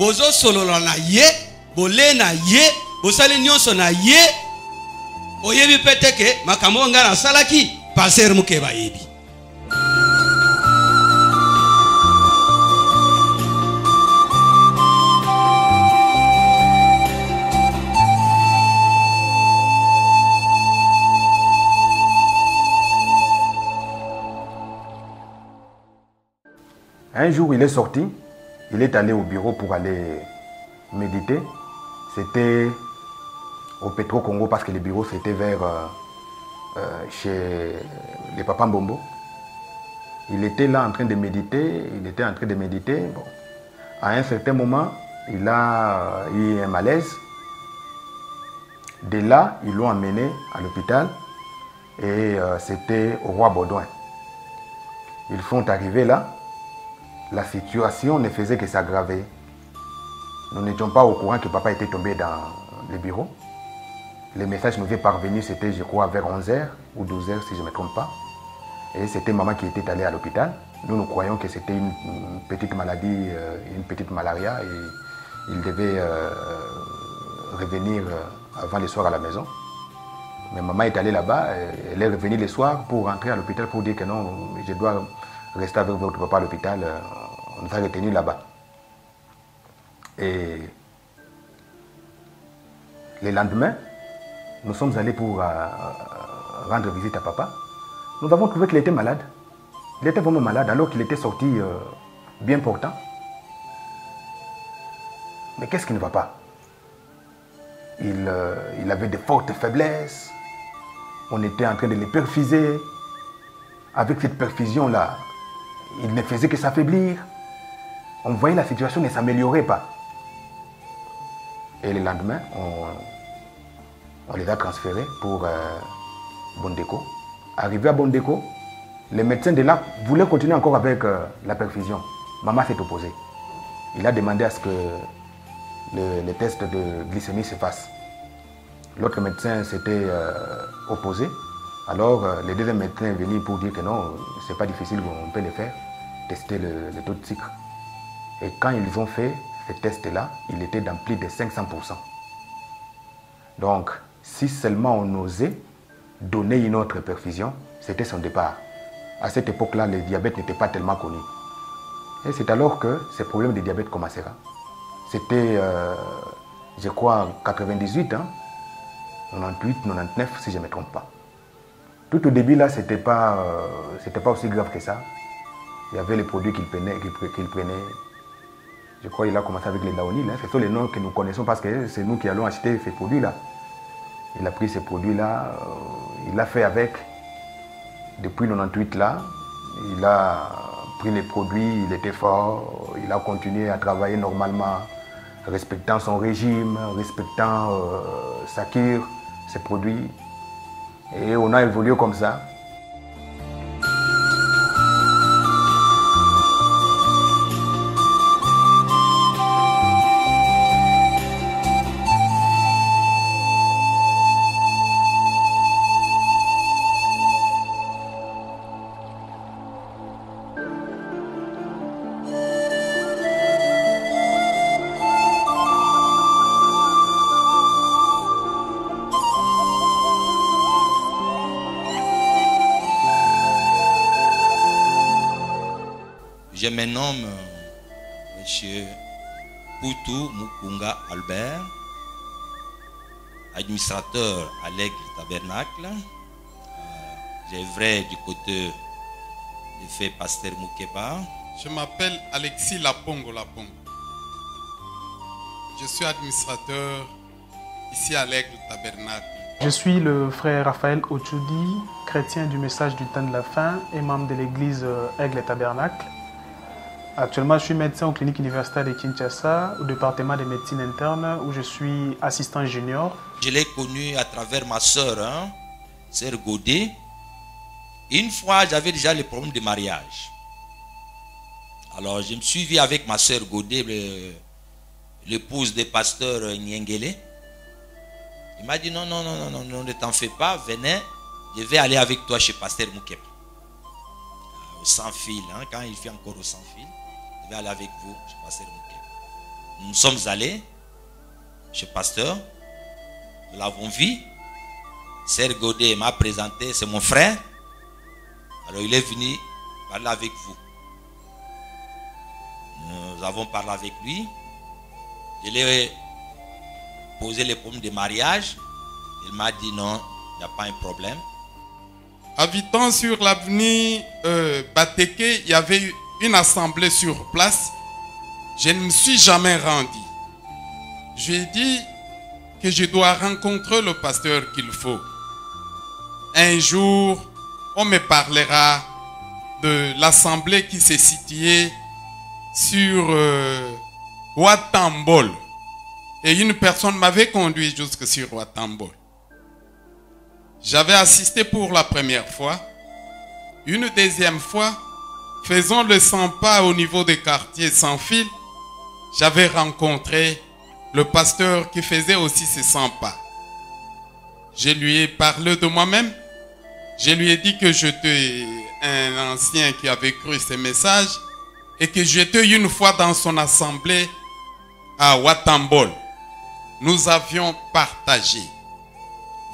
bozo solo na ye, bolé na ye, bosale nyonso na ye. Oye bi peteke makambo ngana salaki pasteur Mukeba yebi. Un jour, il est sorti, il est allé au bureau pour aller méditer. C'était au Petro-Congo parce que le bureau c'était vers chez les papas Mbombo. Il était là en train de méditer, Bon. À un certain moment, il a eu un malaise. De là, ils l'ont emmené à l'hôpital et c'était au Roi Baudouin. Ils sont arrivés là. La situation ne faisait que s'aggraver. Nous n'étions pas au courant que papa était tombé dans le bureau. Le message nous est parvenu, c'était je crois vers 11h ou 12h si je ne me trompe pas. Et c'était maman qui était allée à l'hôpital. Nous croyons que c'était une petite maladie, une petite malaria et il devait revenir avant le soir à la maison. Mais maman est allée là-bas, elle est revenue le soir pour rentrer à l'hôpital pour dire que non, je dois rester avec votre papa à l'hôpital, on nous a retenus là-bas. Et le lendemain, nous sommes allés pour rendre visite à papa. Nous avons trouvé qu'il était malade. Il était vraiment malade alors qu'il était sorti bien portant. Mais qu'est-ce qui ne va pas? Il avait de fortes faiblesses. On était en train de les perfuser. Avec cette perfusion-là, il ne faisait que s'affaiblir. On voyait la situation ne s'améliorait pas. Et le lendemain, on les a transférés pour Bondeko. Arrivé à Bondeko, les médecins de là voulaient continuer encore avec la perfusion. Maman s'est opposée. Il a demandé à ce que les tests de glycémie se fassent. L'autre médecin s'était opposé. Alors, le deuxième médecin est venu pour dire que non, c'est pas difficile, on peut le faire, tester le taux de sucre. Et quand ils ont fait ce test-là, il était dans plus de 500%. Donc, si seulement on osait donner une autre perfusion, c'était son départ. À cette époque-là, le diabète n'était pas tellement connu. Et c'est alors que ces problèmes de diabète commencera. C'était, je crois, en 98, hein, 98, 99, si je ne me trompe pas. Tout au début, là, c'était pas aussi grave que ça. Il y avait les produits qu'il prenait. Je crois qu'il a commencé avec les Daonil. Hein. Ce sont les noms que nous connaissons parce que c'est nous qui allons acheter ces produits-là. Il a pris ces produits-là, il l'a fait avec. Depuis 98 là, il a pris les produits, il était fort, il a continué à travailler normalement, respectant son régime, respectant sa cure, ses produits. Et on a évolué comme ça. Je me nomme M. Poutou Mukunga Albert, administrateur à l'Aigle Tabernacle. J'ai œuvré du côté du fait Pasteur Moukeba. Je m'appelle Alexis Lapongo. Je suis administrateur ici à l'Aigle Tabernacle. Je suis le frère Raphaël Ochoudi, chrétien du message du temps de la fin et membre de l'église Aigle Tabernacle. Actuellement, je suis médecin aux cliniques universitaires de Kinshasa, au département de médecine interne, où je suis assistant junior. Je l'ai connu à travers ma soeur, sœur Godet. Une fois, j'avais déjà le problème de mariage. Alors, je me suis vu avec ma soeur Godet, l'épouse du pasteur Nyengele. Il m'a dit non, ne t'en fais pas, venez, je vais aller avec toi chez pasteur Moukeba. Au sans fil, quand il fait encore au sans fil. Je vais aller avec vous chez pasteur Moukeba. Nous sommes allés chez pasteur, nous l'avons vu. Sœur Godet m'a présenté, c'est mon frère. Alors il est venu parler avec vous. Nous avons parlé avec lui. Je lui ai posé les problèmes de mariage. Il m'a dit non, il n'y a pas un problème. Habitant sur l'avenue Bateke, il y avait une assemblée sur place. Je ne me suis jamais rendu. Je lui ai dit que je dois rencontrer le pasteur qu'il faut. Un jour, on me parlera de l'assemblée qui s'est située sur Ouattambol. Et une personne m'avait conduit jusque sur Ouattambol. J'avais assisté pour la première fois. Une deuxième fois, faisant le 100 pas au niveau des quartiers sans fil, j'avais rencontré le pasteur qui faisait aussi ses 100 pas. Je lui ai parlé de moi-même. Je lui ai dit que j'étais un ancien qui avait cru ces messages et que j'étais une fois dans son assemblée à Ouattambol. Nous avions partagé.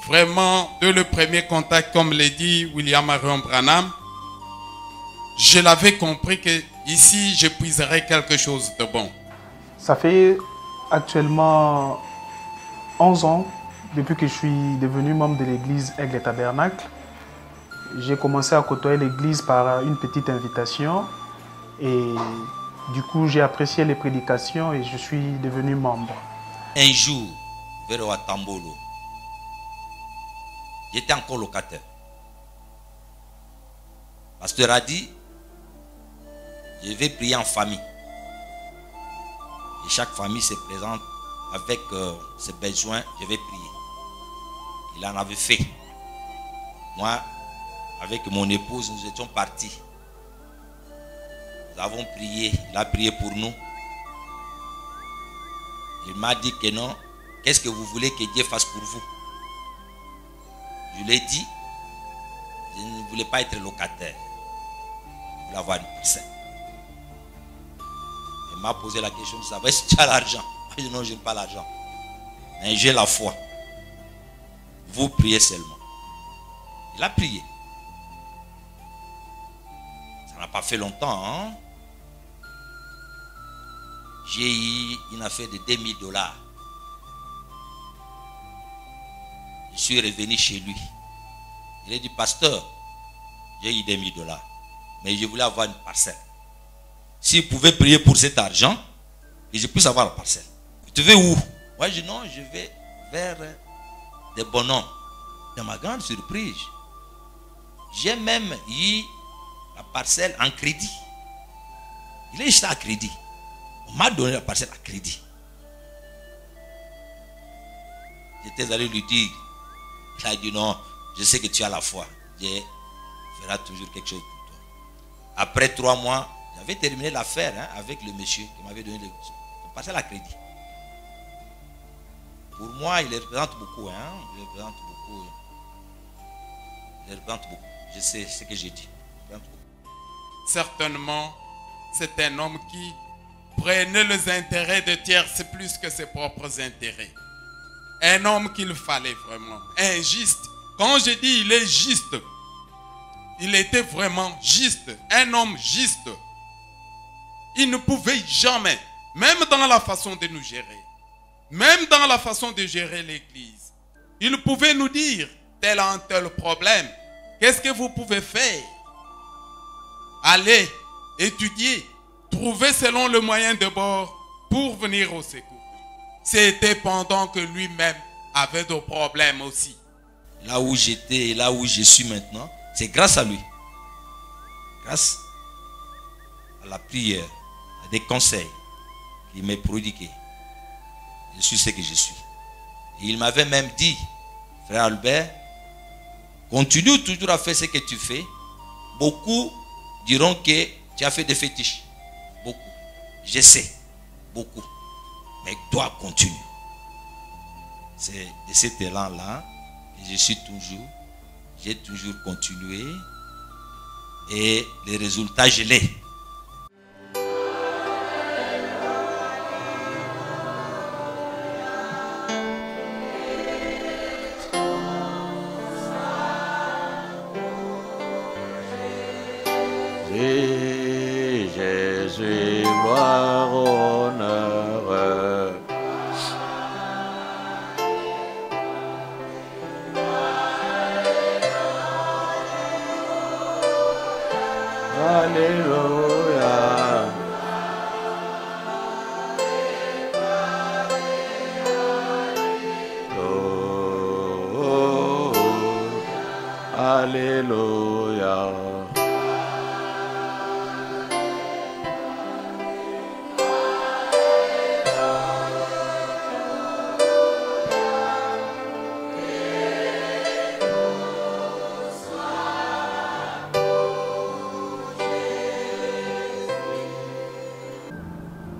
vraiment, dès le premier contact, comme l'a dit William Marion Branham, je l'avais compris que ici, je puiserais quelque chose de bon. Ça fait actuellement 11 ans depuis que je suis devenu membre de l'église Aigle et Tabernacle. J'ai commencé à côtoyer l'église par une petite invitation et du coup j'ai apprécié les prédications et je suis devenu membre. Un jour, vers Watambolo, j'étais encore locataire. Pasteur a dit, je vais prier en famille. Et chaque famille se présente avec ses besoins, je vais prier. Il en avait fait. Moi, avec mon épouse, nous étions partis. Nous avons prié, il a prié pour nous. Il m'a dit que non, qu'est-ce que vous voulez que Dieu fasse pour vous? Je lui ai dit, je ne voulais pas être locataire. Je voulais avoir une parcelle. Il m'a posé la question de savoir, est-ce que tu as l'argent? Je dis non, je n'ai pas l'argent. Mais j'ai la foi. Vous priez seulement. Il a prié. Ça n'a pas fait longtemps. Hein? J'ai eu une affaire de $2000. Je suis revenu chez lui. Il a dit, pasteur, j'ai eu $2000. Mais je voulais avoir une parcelle. S'il pouvait prier pour cet argent, et je puisse avoir la parcelle. Tu veux où? Moi, je dis non, je vais vers des bonhommes. De ma grande surprise, j'ai même eu la parcelle en crédit. Il est juste à crédit. On m'a donné la parcelle à crédit. J'étais allé lui dire, il a dit non, je sais que tu as la foi. Dieu fera toujours quelque chose pour toi. Après 3 mois, j'avais terminé l'affaire avec le monsieur qui m'avait donné la parcelle à crédit. Pour moi, il représente beaucoup. Il représente beaucoup. Il représente beaucoup. Je sais ce que j'ai dit. Certainement, c'est un homme qui prenait les intérêts de tiers plus que ses propres intérêts. Un homme qu'il fallait vraiment. Un juste. Quand je dis il est juste, il était vraiment juste. Un homme juste. Il ne pouvait jamais, même dans la façon de nous gérer, même dans la façon de gérer l'église, il pouvait nous dire tel un tel problème. Qu'est-ce que vous pouvez faire? Allez, étudier, trouver selon le moyen de bord pour venir au secours. C'était pendant que lui-même avait des problèmes aussi. Là où j'étais et là où je suis maintenant, c'est grâce à lui. Grâce à la prière, à des conseils qu'il m'a prodigués. Je suis ce que je suis. Et il m'avait même dit, frère Albert, continue toujours à faire ce que tu fais. Beaucoup diront que tu as fait des fétiches. Beaucoup. Je sais. Beaucoup. Mais toi, continue. C'est de cet élan-là que je suis toujours. J'ai toujours continué. Et les résultats, je l'ai. Jésus, gloire, honneur. Alléluia. Oh, alléluia.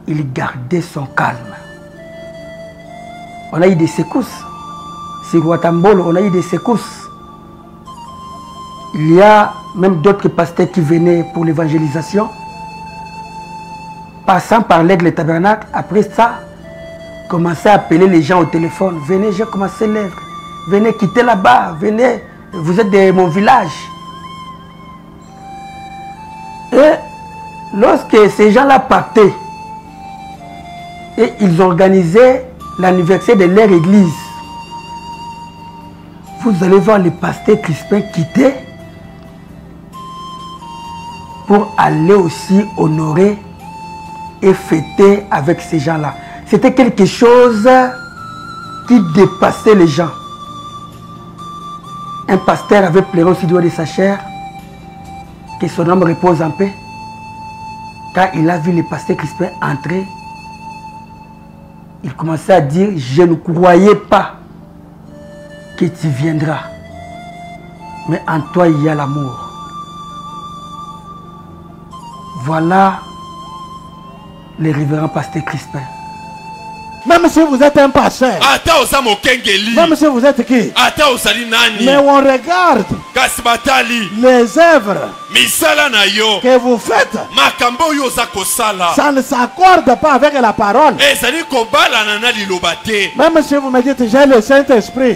Il gardait son calme. On a eu des secousses. Sur Watambolo, on a eu des secousses. Il y a même d'autres pasteurs qui venaient pour l'évangélisation. Passant par l'Aigle et Tabernacle, après ça, commençaient à appeler les gens au téléphone. Venez, j'ai commencé l'œuvre. venez quitter là-bas, venez, vous êtes de mon village. Et lorsque ces gens-là partaient, et ils organisaient l'anniversaire de leur église, vous allez voir le pasteur Crispin quitter pour aller aussi honorer et fêter avec ces gens-là. C'était quelque chose qui dépassait les gens. Un pasteur avait pleuré aussi du haut de sa chair, que son âme repose en paix. Quand il a vu le pasteur Crispin entrer, il commençait à dire, je ne croyais pas que tu viendras, mais en toi il y a l'amour. Voilà le révérend pasteur Crispin. Même si vous êtes un pasteur, même si vous êtes qui, mais on regarde les œuvres que vous faites, ça ne s'accorde pas avec la parole. Même si vous me dites j'ai le Saint-Esprit,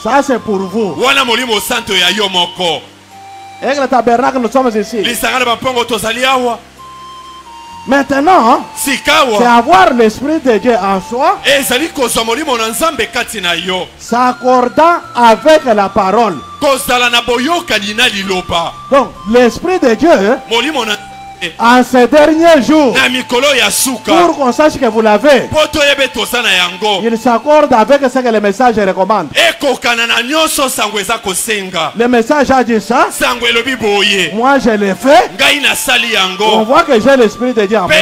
ça c'est pour vous. Avec le tabernacle nous sommes ici. Maintenant, c'est avoir l'Esprit de Dieu en soi, s'accordant avec la parole. Donc, l'Esprit de Dieu, en ces derniers jours, pour qu'on sache que vous l'avez, il s'accorde avec ce que le message recommande. Le message a dit ça. Moi je l'ai fait. On voit que j'ai l'Esprit de Dieu en moi.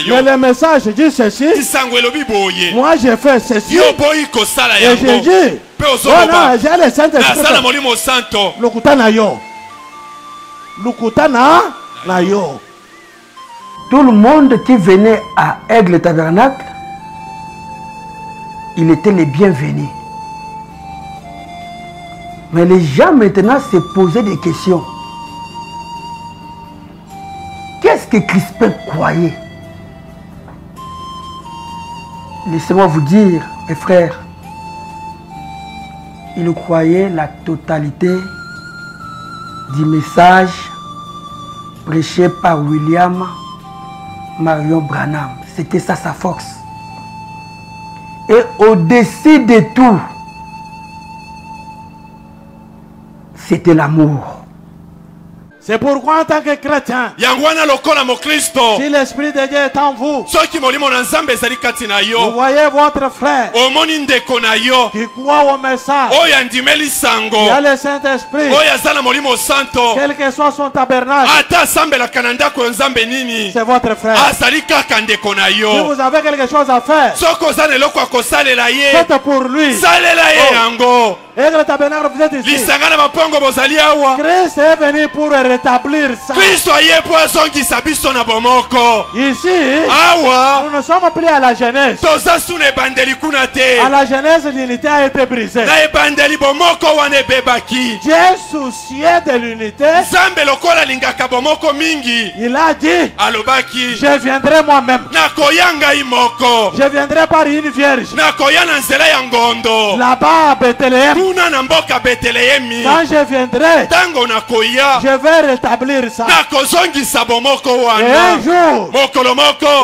Mais le message dit ceci. Moi je fais ceci. Et je dis, oh non, j'ai le Saint-Esprit. Tout le monde qui venait à Aigle Tabernacle, il était les bienvenus. Mais les gens maintenant se posaient des questions. Qu'est-ce que Crispin croyait? Laissez-moi vous dire, mes frères, il croyait la totalité du message prêché par William Marion Branham. C'était ça sa force. Et au-dessus de tout, c'était l'amour. C'est pourquoi en tant que chrétien, si l'Esprit de Dieu est en vous, vous voyez votre frère qui croit au message, qui a le Saint-Esprit, quel que soit son tabernacle, c'est votre frère. Si vous avez quelque chose à faire, faites pour lui. Et le tabernacle, vous êtes ici. Christ est venu pour rétablir ça. Ici, nous ne sommes plus à la jeunesse. À la jeunesse, l'unité a été brisée. Dieu soucié de l'unité. Il a dit, je viendrai moi-même. Je viendrai par une vierge. Là-bas à Bethléem. Quand je viendrai, je vais rétablir ça. Et un jour,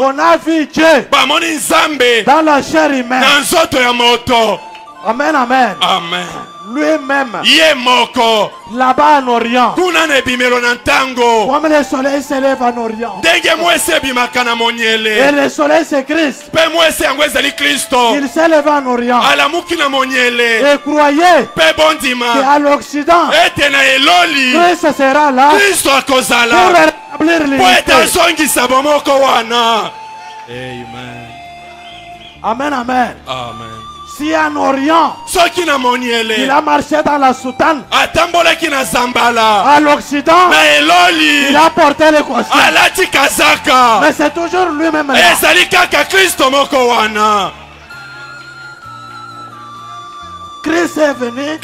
on a vu Dieu dans la chair humaine. Amen, amen. Amen. Lui-même, là-bas en Orient, comme le soleil s'élève en Orient, et le soleil c'est Christ, il s'élève en Orient, et croyez qu'à l'Occident, Christ sera là pour rétablir l'unité. Amen, amen. Amen. Si en Orient, il a marché dans la soutane, à l'Occident, il a porté le costume. Mais c'est toujours lui-même là. Christ est venu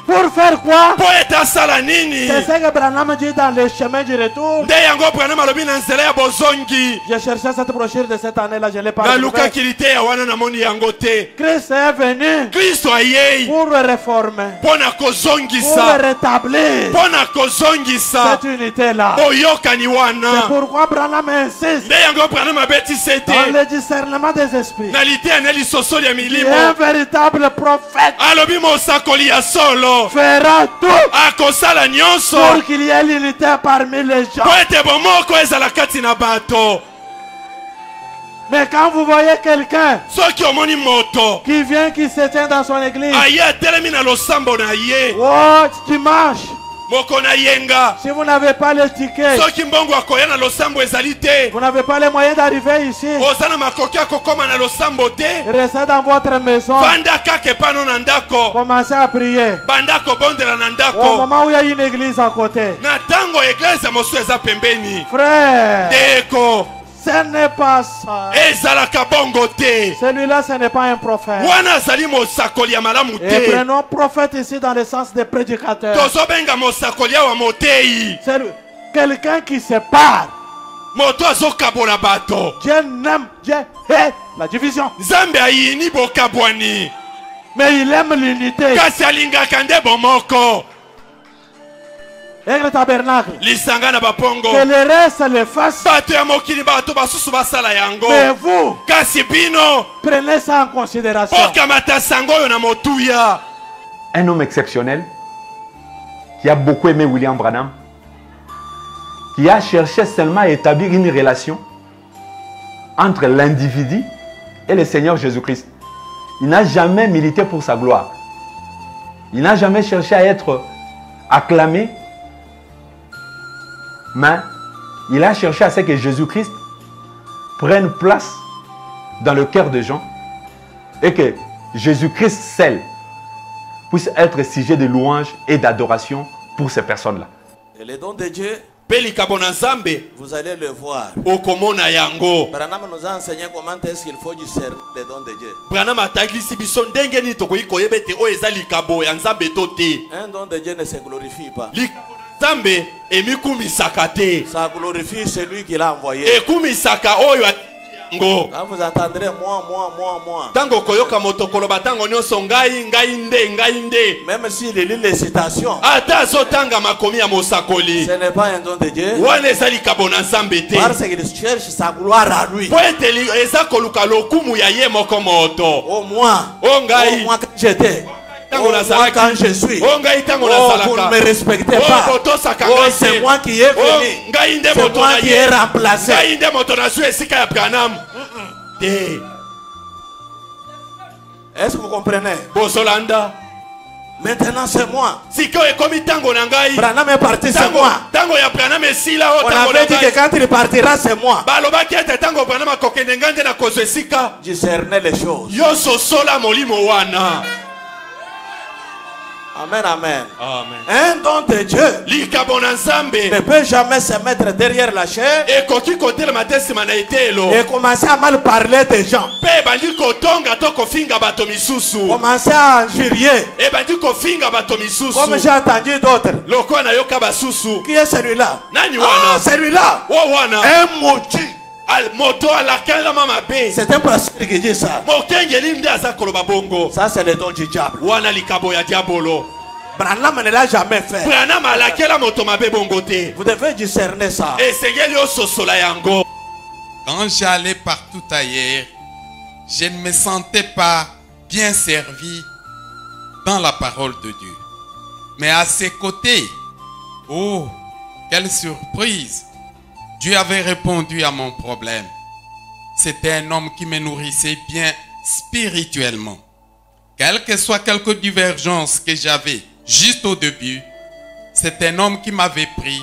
Pour faire quoi? Poeta Salanini. C'est ce que Branham dit dans le chemin du retour. Ndeyango Branham alobi na nzela ya bozongi. J'ai cherché cette brochure de cette année-là, je l'ai pas Na trouvée. luka kilite ya wana na moni yango te. Christ est venu. Kristo ayei. Pour réformer. Pona kozongisa. Pour rétablir. Pona kozongisa. Cette unité-là. Boyokani wana. C'est pourquoi Branham insiste. Ndeyango Branham abeti sete. Dans le discernement des esprits. Na lite ya neli sosoli ya milimo. Un véritable prophète. Alobi mosakoli ya solo. Fera tout. Akosala nyonso. Pour qu'il y ait l'unité parmi les gens. Po ete bomoko ezala kati na bato. Mais quand vous voyez quelqu'un soki omoni moto qui vient, qui se tient dans son église, aye atelemi na losambo na ye, oh dimanche, moko na yenga, si vous n'avez pas le ticket, soki mbongo akoya na losambo ezali te, vous n'avez pas les moyens d'arriver ici, oza na makoki akokoma na losambo te, restez dans votre maison, vanda kaka epano na ndako, commencez à prier. banda kobondela na Au ndako, moment où il y a une église à côté, na ntango eglise mosusu eza pembeni, frère, ndeko, ce n'est pas ça. ezalaka bongo te. Celui-là, ce n'est pas un prophète. Wana azali mosakoli ya malamu Et te. prenons prophète ici dans le sens des prédicateurs. Tozobenga mosakoli awa motei. C'est quelqu'un qui sépare. Moto azokabola bato. Dieu n'aime, Dieu hait la division. Nzambe ayini bokabwani. Mais il aime l'unité. Kasi alingaka nde bomoko. Aigle tabernacle. Lisanga na bapongo. Que le reste le fasse. Bato ya mokili bato basusu basala yango. Mais vous, kasi bino, prenez ça en considération. Okamata sango yo na motuya. Un homme exceptionnel qui a beaucoup aimé William Branham, qui a cherché seulement à établir une relation entre l'individu et le Seigneur Jésus-Christ. Il n'a jamais milité pour sa gloire. Il n'a jamais cherché à être acclamé, mais il a cherché à ce que Jésus-Christ prenne place dans le cœur des gens et que Jésus-Christ seul puisse être sujet de louange et d'adoration pour ces personnes-là. Et les dons de Dieu, vous allez le voir. Okomona yango. Branham nous a enseigné comment est-ce qu'il faut discerner les dons de Dieu. Branham atagisi biso ndenge ni tokoki koyebete o ezali kabo ya nzambe to te. Un don de Dieu ne se glorifie pas. Nzambe emikumisaka te. Ça glorifie celui qui l'a envoyé. Ekumisaka oyo ngo. Quand vous entendrez moi. Tango koyoka motokolo batango nyonso ngai nde. Même s'il lit les citations. Ata azotanga makomi ya mosakoli. Ce n'est pas un don de Dieu. Wana ezali kabo na nzambe te. Parce qu'il cherche sa gloire à lui. Po ete eza koluka lokumu ya ye moko moto. Au moins. O ngai. Au moins quand j'étais. Tango na Moi quand je suis. O ngai tango na salaka. Vous ne me respectez pas. C'est moi qui ai venu. C'est moi qui ai remplacé. Ngai nde moto na su esika ya Branham. Est-ce que vous comprenez? Bosolanda. Maintenant c'est moi. Siko ekomi tango na ngai. Branham est parti, c'est moi. Tango ya Branham esila o On tango na avait dit que quand il partira, c'est moi. balobaki ete tango Branham akokende ngai nde na kozwa esika. Discerner les choses. Yo sosola molimo wana. Amen, amen. Amen. Un don de Dieu ne peut jamais se mettre derrière la chair et commencer à mal parler des gens. Commencer à injurier. Comme j'ai entendu d'autres. Qui est celui-là? Ah, celui-là. Un maudit. C'est un pasteur qui dit ça. Ça c'est le don du diable. Branham ne l'a jamais fait. Vous devez discerner ça. Quand j'allais partout ailleurs, je ne me sentais pas bien servi dans la parole de Dieu. Mais à ses côtés, oh, quelle surprise! Dieu avait répondu à mon problème. C'était un homme qui me nourrissait bien spirituellement. Quelles que soient quelques divergences que j'avais juste au début, c'est un homme qui m'avait pris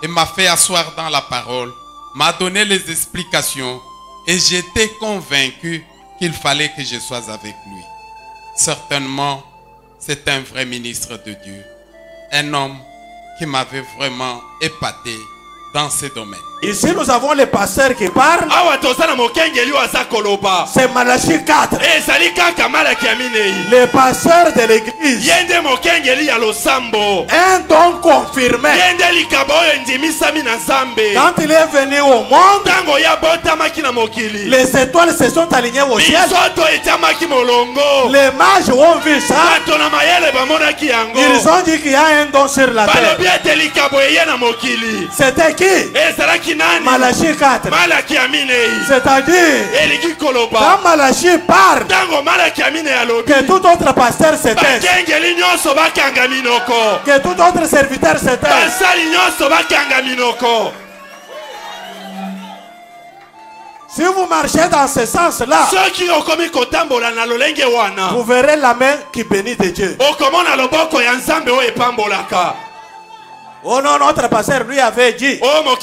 et m'a fait asseoir dans la parole, m'a donné les explications et j'étais convaincu qu'il fallait que je sois avec lui. Certainement, c'est un vrai ministre de Dieu, un homme qui m'avait vraiment épaté dans ce domaine. Ici, nous avons les pasteurs qui parlent. C'est Malachie 4. Les pasteurs de l'église. Un don confirmé. Quand il est venu au monde, les étoiles se sont alignées au ciel. Les mages ont vu ça. Ils ont dit qu'il y a un don sur la terre. C'était qui? Malachie 4. C'est-à-dire, quand Malachie parle, que tout autre pasteur se taise, que tout autre serviteur se taise. Si vous marchez dans ce sens-là, vous verrez la main qui bénit de Dieu. Oh non, notre pasteur lui avait dit. Notre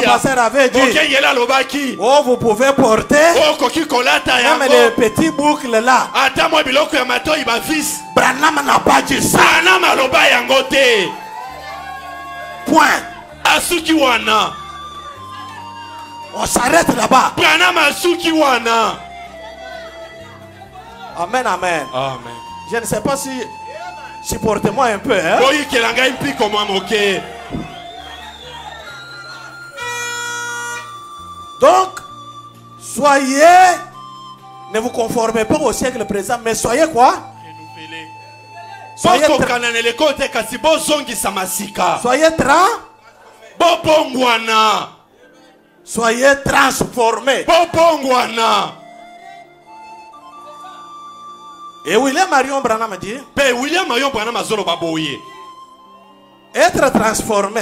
pasteur avait dit. Oh, vous pouvez porter même les petits boucles là. Branham n'a pas dit ça. Point. On s'arrête là-bas. Amen, amen. Amen. Je ne sais pas si... Supportez-moi un peu, hein? Donc, soyez, ne vous conformez pas au siècle présent, mais soyez quoi? Soyez soyez transformés. Et William Marion Branham dit, être transformé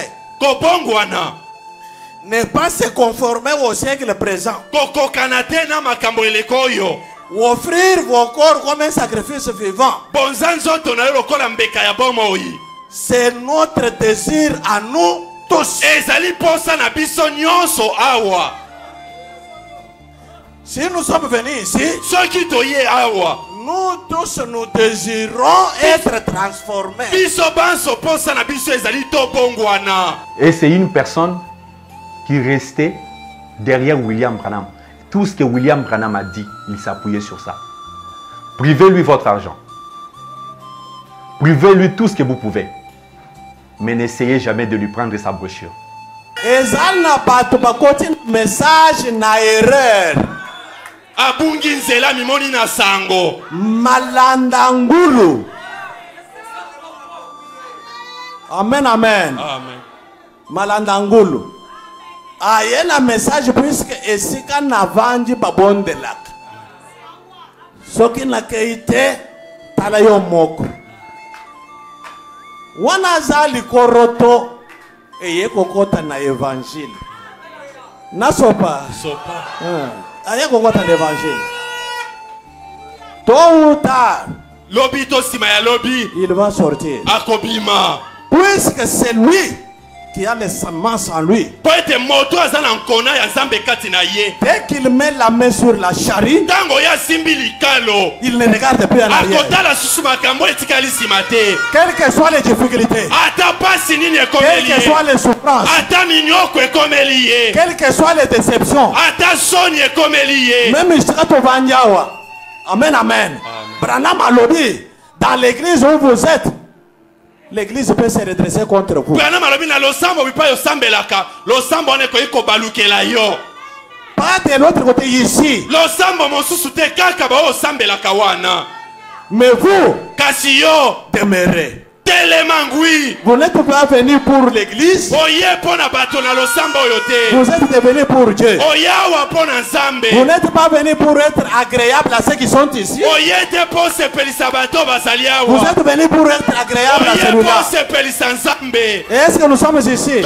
n'est pas se conformer au siècle présent. Ou offrir vos corps comme un sacrifice vivant. C'est notre désir à nous tous. Si nous sommes venus ici, nous tous nous désirons être transformés. Et c'est une personne qui restait derrière William Branham. Tout ce que William Branham a dit, il s'appuyait sur ça. Privez-lui votre argent. Privez-lui tout ce que vous pouvez. Mais n'essayez jamais de lui prendre sa brochure. Message na erreur. Malandangulu. Amen, amen. Amen. Malandangulu. Aye na message puisque esika na vanji babondelak. Soki na keite tala yo moko. Wana zali koroto eye kokota na évangile. Na sopa. Sopa. Aye kokota na évangile. Tôt ou tard, Lobby to sima ya lobby. Il va sortir. Akobima. Puisque c'est lui qui a les semences en lui. Dès qu'il met la main sur la charrue, il ne regarde plus en arrière. Quelles que soient les difficultés, quelles que soient les souffrances, quelles que soient les déceptions, même Vanyawa. Amen, amen. Branham a lobby. Dans l'église où vous êtes, l'église peut se redresser contre vous. Pas de l'autre côté ici. Mais vous, demeurez. Vous n'êtes pas venu pour l'église. Vous êtes venu pour Dieu. Vous n'êtes pas venu pour être agréable à ceux qui sont ici. Vous êtes venu pour être agréable à celui-là. Est-ce que nous sommes ici?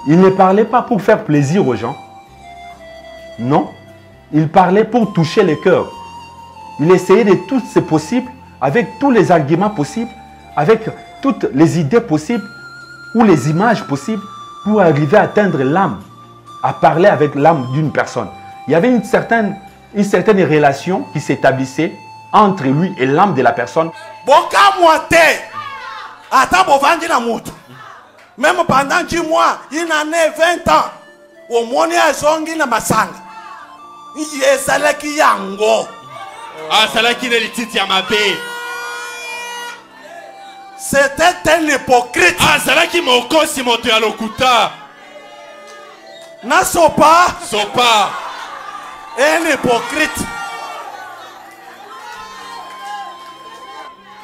Il ne parlait pas pour faire plaisir aux gens. Non. Il parlait pour toucher les cœurs. Il essayait de tout ce possible, avec tous les arguments possibles, avec toutes les idées possibles ou les images possibles pour arriver à atteindre l'âme, à parler avec l'âme d'une personne. Il y avait une certaine relation qui s'établissait entre lui et l'âme de la personne. Même pendant 10 mois, il en a 20 ans. Au moins, il y a zongi na masanga. Il y a salaki yango. Ah, salaki ne lititi ya mabe. C'était un hypocrite. Ah, salaki moko si moto ya lokuta. Na sopa. Sopa. Un hypocrite.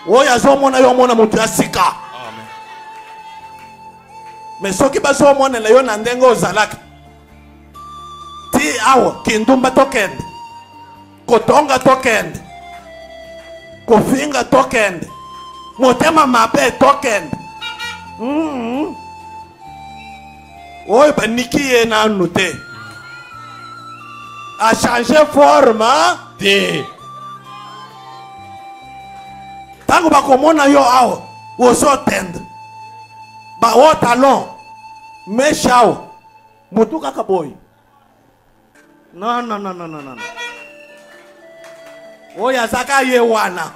Oya zomona yo mona mutu ya sika. Amen. Mais soki baso mona la yo na ndenge ozalaka. Ti awa kindumba tokende. Kotonga tokende. Kofinga tokende. Motema mabe tokende. Oye baniki ye na anote. A changer forme de. Tango bakomona yo awa oso tendre. Ba o talon. Meshao. Mutu kaka boy. Non. Oya zaka ye wana.